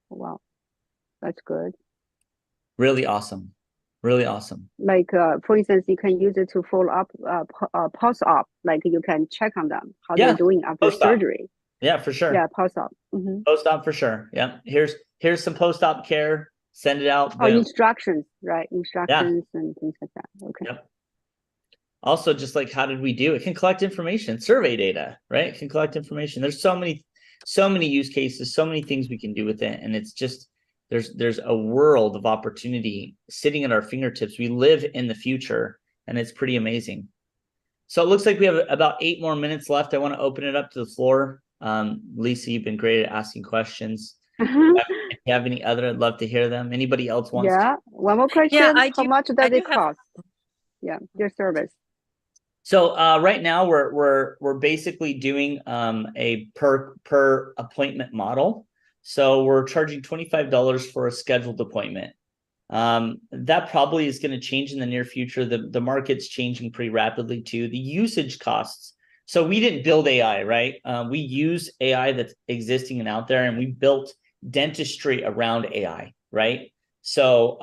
Wow. That's good. Really awesome. Really awesome. Like, for instance, you can use it to follow up, post-op. Like you can check on them, how they're doing after surgery. Yeah, for sure. Yeah, post-op. Post-op for sure. Yeah. Here's some post-op care. Send it out. Oh, instructions, right? Instructions and things like that. Okay. Yep. Also, just like, how did we do? It can collect information, survey data, right? It can collect information. There's so many use cases, so many things we can do with it. And it's just, there's a world of opportunity sitting at our fingertips. We live in the future, and it's pretty amazing. So it looks like we have about 8 more minutes left. I want to open it up to the floor. Lisa, you've been great at asking questions. If you have any other, I'd love to hear them. Anybody else wants to? One more question. Yeah, how much does it cost? Yeah, your service. So right now we're basically doing a per appointment model. So we're charging $25 for a scheduled appointment. That probably is going to change in the near future. The market's changing pretty rapidly too. The usage costs. So we didn't build AI, right? We use AI that's existing and out there, and we built dentistry around AI, right? So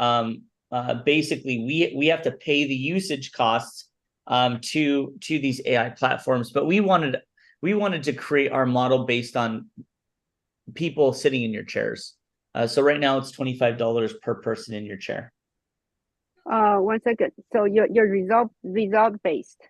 basically we have to pay the usage costs to these AI platforms, but we wanted to create our model based on people sitting in your chairs. So right now it's $25 per person in your chair. 1 second. So you're result based.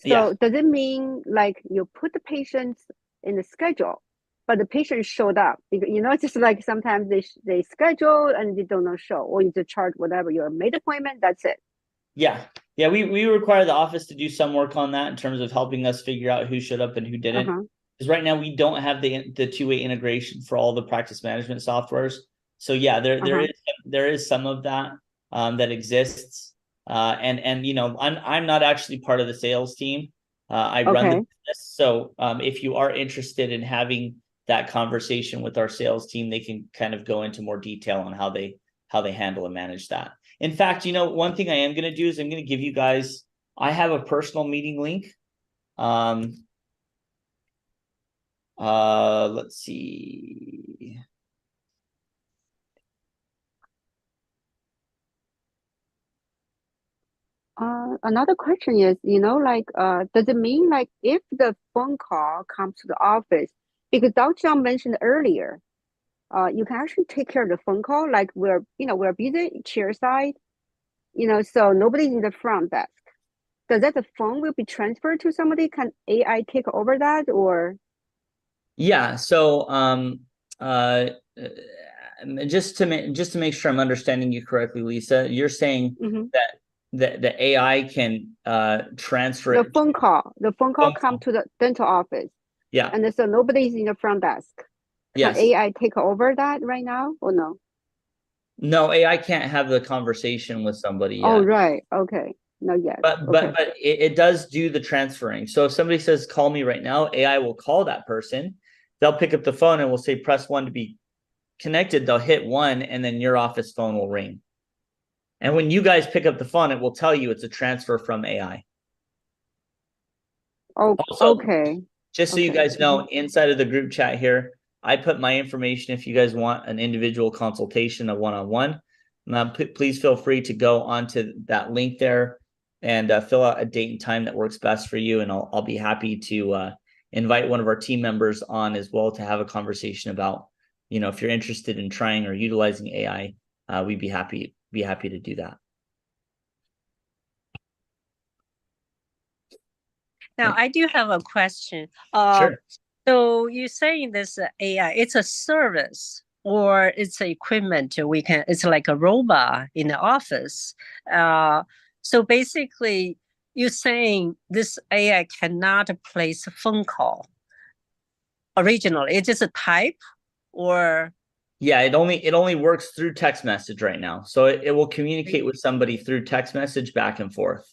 So does it mean like you put the patients in the schedule, but the patient showed up? Because, just like sometimes they schedule and they don't show, or you just charge whatever your made appointment. That's it. Yeah. We require the office to do some work on that in terms of helping us figure out who showed up and who didn't. Because right now we don't have the two-way integration for all the practice management softwares. So yeah, there is some of that that exists. And I'm not actually part of the sales team. I run the business. So if you are interested in having that conversation with our sales team, they can kind of go into more detail on how they handle and manage that. In fact, one thing I am going to do is I'm going to give you guys, I have a personal meeting link. Let's see. Another question is, does it mean like if the phone call comes to the office, because Dr. John mentioned earlier, you can actually take care of the phone call, like we're busy chair side, so nobody's in the front desk. Does that the phone will be transferred to somebody? Can AI take over that or? Yeah. So just to make sure I'm understanding you correctly, Lisa, you're saying that the AI can transfer The it. phone call Phone come call. to the dental office. Yeah. And so nobody's in the front desk. Can Yes. AI take over that right now or no? No, AI can't have the conversation with somebody yet. Oh, right. Okay. Not yet. But Okay. it does do the transferring. So if somebody says, call me right now, AI will call that person. They'll pick up the phone and will say, press 1 to be connected. They'll hit 1 and then your office phone will ring. And when you guys pick up the phone, it will tell you it's a transfer from AI. Oh, Also, okay. just so you guys know, inside of the group chat here, I put my information if you guys want an individual consultation, a one-on-one. Please feel free to go onto that link there and fill out a date and time that works best for you. And I'll be happy to invite one of our team members on as well to have a conversation about, if you're interested in trying or utilizing AI, we'd be happy to do that. Now, I do have a question. Sure. So you're saying this AI, it's a service or it's equipment it's like a robot in the office. So basically you're saying this AI cannot place a phone call originally. It's just a type or? Yeah, it only works through text message right now. So it will communicate with somebody through text message back and forth.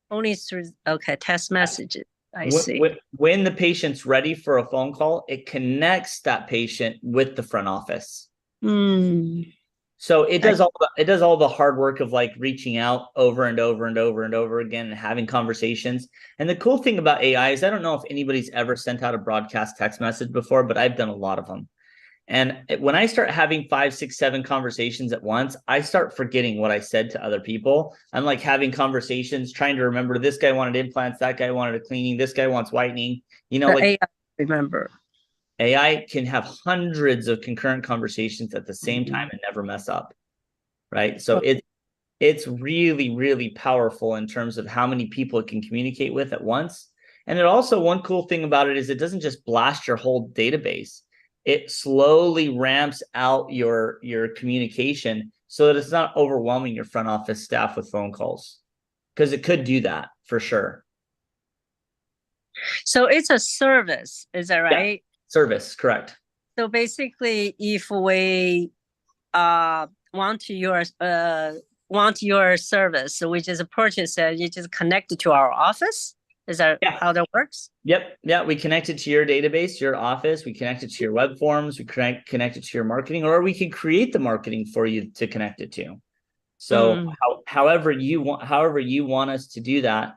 Only through, okay, text messages. I see. When the patient's ready for a phone call, it connects that patient with the front office. So it does all the hard work of like reaching out over and over and over and over again and having conversations. And the cool thing about AI is I don't know if anybody's ever sent out a broadcast text message before, but I've done a lot of them. And when I start having 5, 6, 7 conversations at once, I start forgetting what I said to other people. I'm like having conversations, trying to remember this guy wanted implants, that guy wanted a cleaning, this guy wants whitening. Like AI, remember. AI can have hundreds of concurrent conversations at the same time and never mess up. Right. So it's really, really powerful in terms of how many people it can communicate with at once. And it also, one cool thing about it is it doesn't just blast your whole database. It slowly ramps out your communication so that it's not overwhelming your front office staff with phone calls, because it could do that for sure. So it's a service, is that right? Yeah. Service, correct. So basically, if we want your service, so we just purchase it, you just connect it to our office. Is that how that works? Yep. Yeah. We connect it to your database, your office. We connect it to your web forms. We connect it to your marketing, or we can create the marketing for you to connect it to. So however you want us to do that,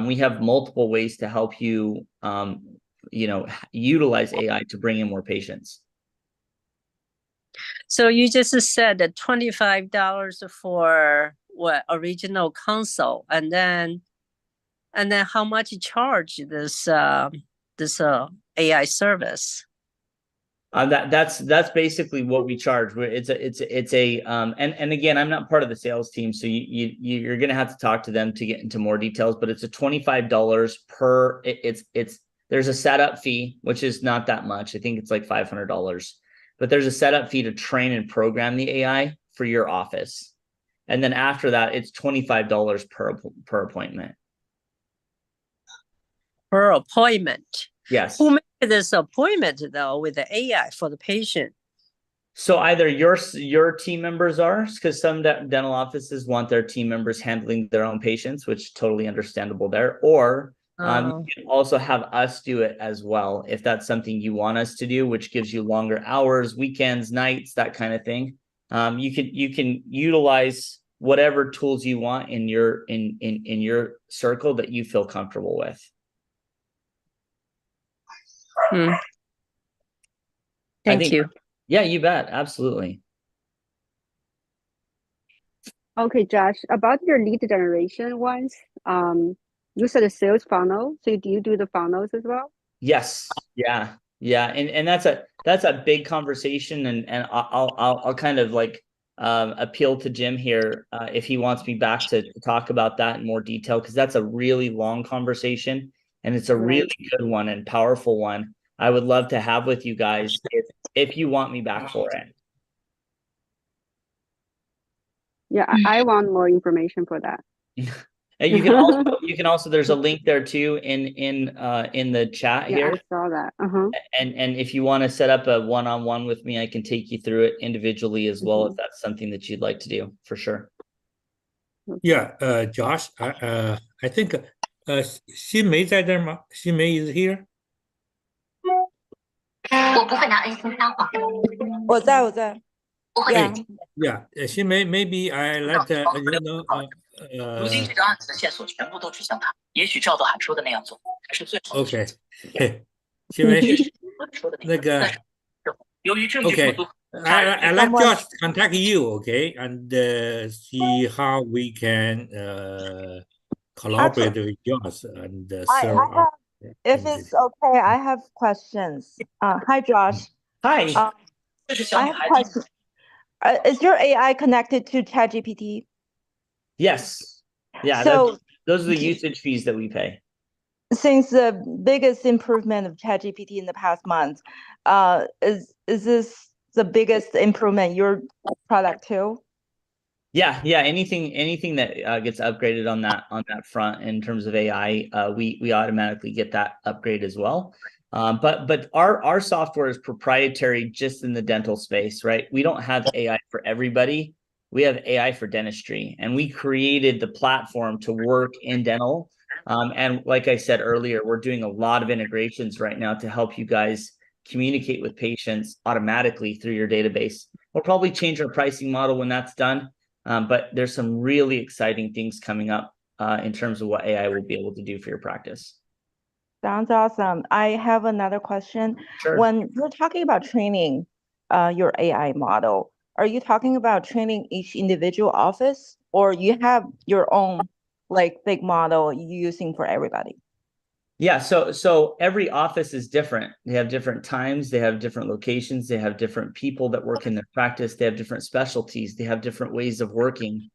we have multiple ways to help you, utilize AI to bring in more patients. So you just said that $25 for what original consult, and then how much you charge this AI service? That's basically what we charge. It's a and again, I'm not part of the sales team, so you're gonna have to talk to them to get into more details. But it's a $25 per. There's a setup fee, which is not that much. I think it's like $500, but there's a setup fee to train and program the AI for your office, and then after that, it's $25 per appointment. Per appointment. Yes. Who makes this appointment though with the AI for the patient? So either your team members are, because some dental offices want their team members handling their own patients, which is totally understandable there. Or you can also have us do it as well, if that's something you want us to do, which gives you longer hours, weekends, nights, that kind of thing. You can utilize whatever tools you want in your circle that you feel comfortable with. Thank you. Yeah, you bet. Absolutely. Okay, Josh, about your lead generation ones, you said a sales funnel. So do you do the funnels as well? Yes. Yeah. Yeah. And that's a big conversation, and I'll kind of like appeal to Jim here if he wants me back to talk about that in more detail, because that's a really long conversation and it's a really good one and powerful one. I would love to have with you guys if you want me back for it. Yeah, I want more information for that. And you can also there's a link there too in the chat Yeah, here. I saw that. And if you want to set up a one-on-one with me, I can take you through it individually as well, if that's something that you'd like to do, for sure. Yeah, Josh, I think Xin Mei 在这儿吗？Xin Mei is here. 我不会拿 A 3当谎。我在。Yeah. Yeah, Xin Mei, maybe I let you know. 如今这个案子的线索全部都指向他，也许照他说的那样做才是最好的。 OK， Xin Mei， 那个由于证据不足。 I let Josh contact you, okay, and see how we can collaborate with Josh and serve. If it's okay, I have questions. Hi, Josh. Hi. I have a question. Is your AI connected to ChatGPT? Yes. Yeah. So those are the usage fees that we pay. Since the biggest improvement of ChatGPT in the past month, is this the biggest improvement your product too? Yeah. Anything that gets upgraded on that front in terms of AI, we automatically get that upgrade as well. But our software is proprietary just in the dental space, right? We don't have AI for everybody. We have AI for dentistry, and we created the platform to work in dental. And like I said earlier, we're doing a lot of integrations right now to help you guys communicate with patients automatically through your database. We'll probably change our pricing model when that's done. But there's some really exciting things coming up in terms of what AI will be able to do for your practice. Sounds awesome. I have another question. Sure. When you're talking about training your AI model, are you talking about training each individual office, or you have your own like big model you're using for everybody? Yeah, so every office is different. They have different times, they have different locations, they have different people that work in their practice, they have different specialties, they have different ways of working.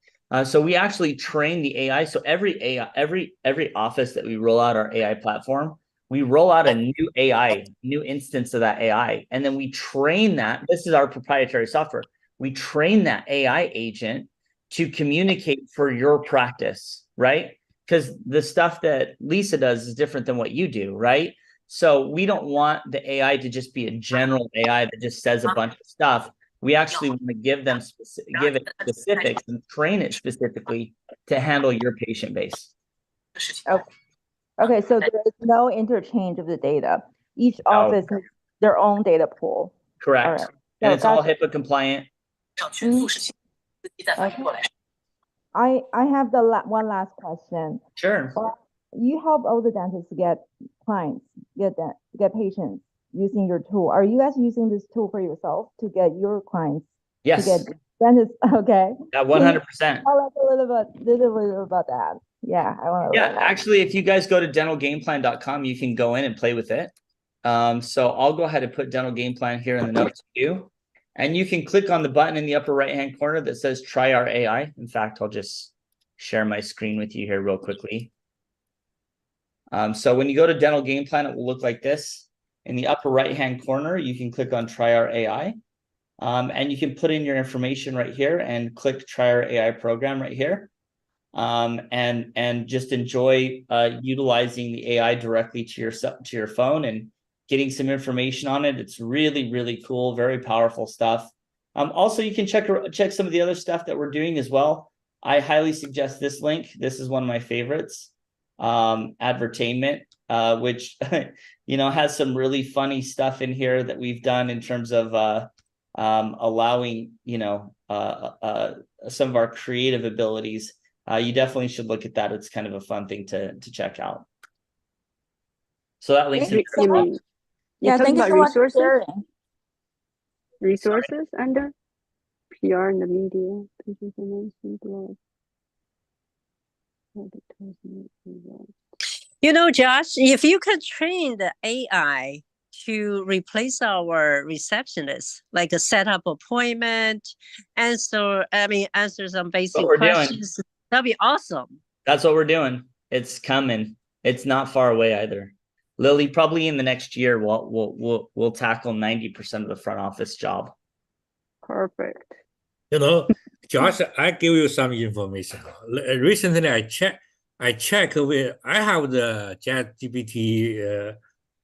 So we actually train the AI. So every office that we roll out our AI platform, we roll out a new instance of that AI, and then we train that. This is our proprietary software. We train that AI agent to communicate for your practice, right? Because the stuff that Lisa does is different than what you do, right? So we don't want the AI to just be a general AI that just says a bunch of stuff. We actually want to give it specifics and train it specifically to handle your patient base. Okay, so there is no interchange of the data. Each office has their own data pool. Correct. All right. And it's all HIPAA compliant. Okay. I have one last question. Sure. You help all the dentists get clients, get patients using your tool. Are you guys using this tool for yourself to get your clients? Yes. To get dentists? Okay. Yeah, 100%. Tell us a little bit about that. Yeah, I want to. Yeah, actually, if you guys go to dentalgameplan.com, you can go in and play with it. So I'll go ahead and put Dental Game Plan here in the notes for you. And you can click on the button in the upper right-hand corner that says Try Our AI. In fact, I'll just share my screen with you here real quickly. So when you go to Dental Game Plan, it will look like this. In the upper right-hand corner, you can click on Try Our AI. And you can put in your information right here and click Try Our AI program right here. And just enjoy utilizing the AI directly to your phone and getting some information on it. It's really, really cool, very powerful stuff. Also, you can check some of the other stuff that we're doing as well. I highly suggest this link. This is one of my favorites, Advertainment, which has some really funny stuff in here that we've done in terms of allowing some of our creative abilities. You definitely should look at that. It's kind of a fun thing to check out. So that link's in. Yeah, thank you so much for sharing. Resources under PR and the media. patient information growth. Advertisement results. You know, Josh, if you could train the AI to replace our receptionist, like a set up appointment, answer some basic we're doing. questions, that'd be awesome. That's what we're doing. It's coming. It's not far away either. Lily, probably in the next year, we'll tackle 90% of the front office job. Perfect. You know, Josh, I give you some information. Recently, I check with, I have the ChatGPT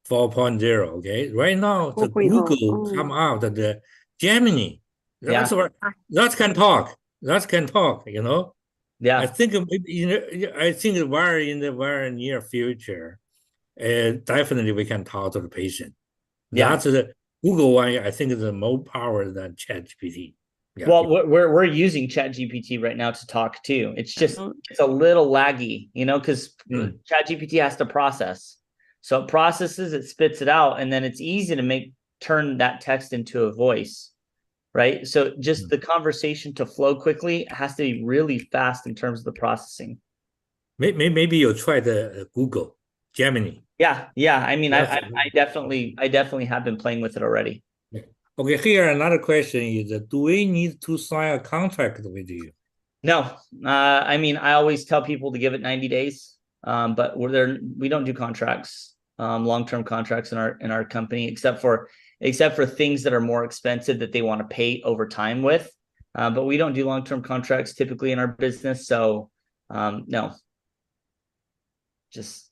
4.0. Okay, right now the 4.0, Google come out the Gemini. That's Yeah. what that can talk. That can talk. You know. Yeah. I think I think in the very near future, definitely we can talk to the patient. Yeah. That's the Google one. I think is more power than ChatGPT. Yeah. Well, we're using ChatGPT right now to talk too. It's just it's a little laggy, you know, because ChatGPT has to process. So it processes, it spits it out, and then it's easy to turn that text into a voice, right? So just the conversation to flow quickly has to be really fast in terms of the processing. Maybe you'll try the Google Gemini. Yeah. I mean, I definitely have been playing with it already. Okay, here another question is, do we need to sign a contract with you? No, I mean, I always tell people to give it 90 days, but we don't do contracts, long-term contracts in our company, except for things that are more expensive that they want to pay over time with. But we don't do long-term contracts typically in our business. So no, just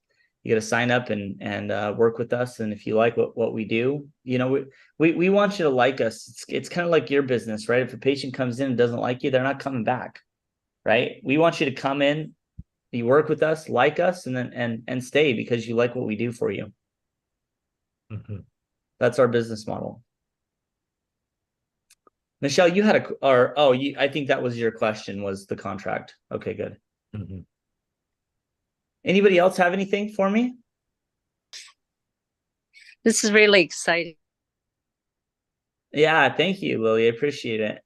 you got to sign up and work with us. And if you like what we do, you know, we want you to like us. It's kind of like your business, right? If a patient comes in and doesn't like you, they're not coming back, right? We want you to come in, you work with us, like us, and then and stay because you like what we do for you. That's our business model. Michelle, you had I think that was your question, was the contract. Okay, good. Anybody else have anything for me? This is really exciting. Yeah, thank you, Lily. I appreciate it.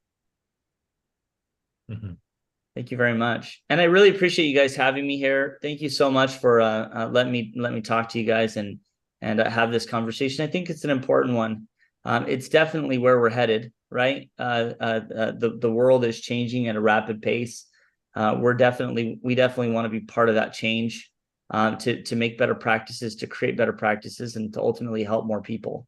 Thank you very much. And I really appreciate you guys having me here. Thank you so much for letting me talk to you guys and have this conversation. I think it's an important one. It's definitely where we're headed, right? The world is changing at a rapid pace. We definitely want to be part of that change, to make better practices, to create better practices, and to ultimately help more people.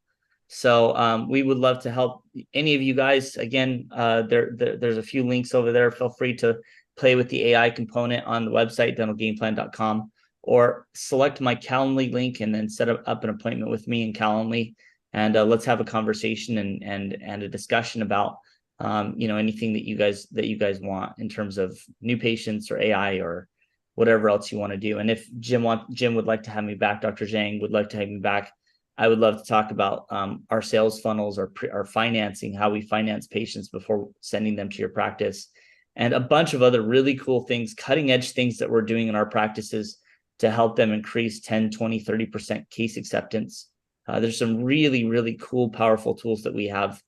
So we would love to help any of you guys. Again, there's a few links over there. Feel free to play with the AI component on the website, dentalgameplan.com, or select my Calendly link and then set up an appointment with me in Calendly. And let's have a conversation and a discussion about anything that you guys want in terms of new patients or AI or whatever else you want to do. And if Jim would like to have me back, Dr. Zhang would like to have me back, I would love to talk about our sales funnels, our financing, how we finance patients before sending them to your practice, and a bunch of other really cool things, cutting edge things that we're doing in our practices to help them increase 10, 20, 30% case acceptance. There's some really, really cool, powerful tools that we have,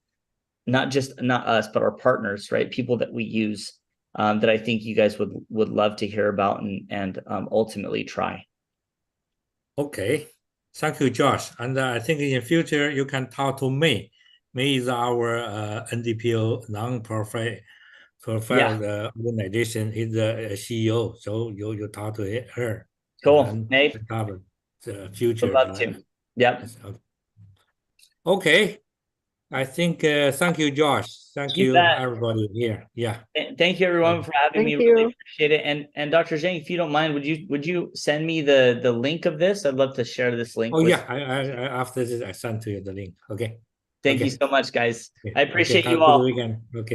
not us, but our partners, right? People that we use, that I think you guys would love to hear about and ultimately try. Okay. Thank you, Josh. And I think in the future, you can talk to May. May is our NDPO non-profit organization. Is the CEO. So you talk to her. Cool. May. The future. Would love to. Yep. Okay. I think, thank you, Josh. Thank you, everybody here. Yeah. Thank you, everyone, for having me. Really appreciate it. And Dr. Zhang, if you don't mind, would you send me the link of this? I'd love to share this link. Oh, yeah. I after this, I send to you the link. Okay. Thank you so much, guys. I appreciate you all. Have a good weekend. Okay.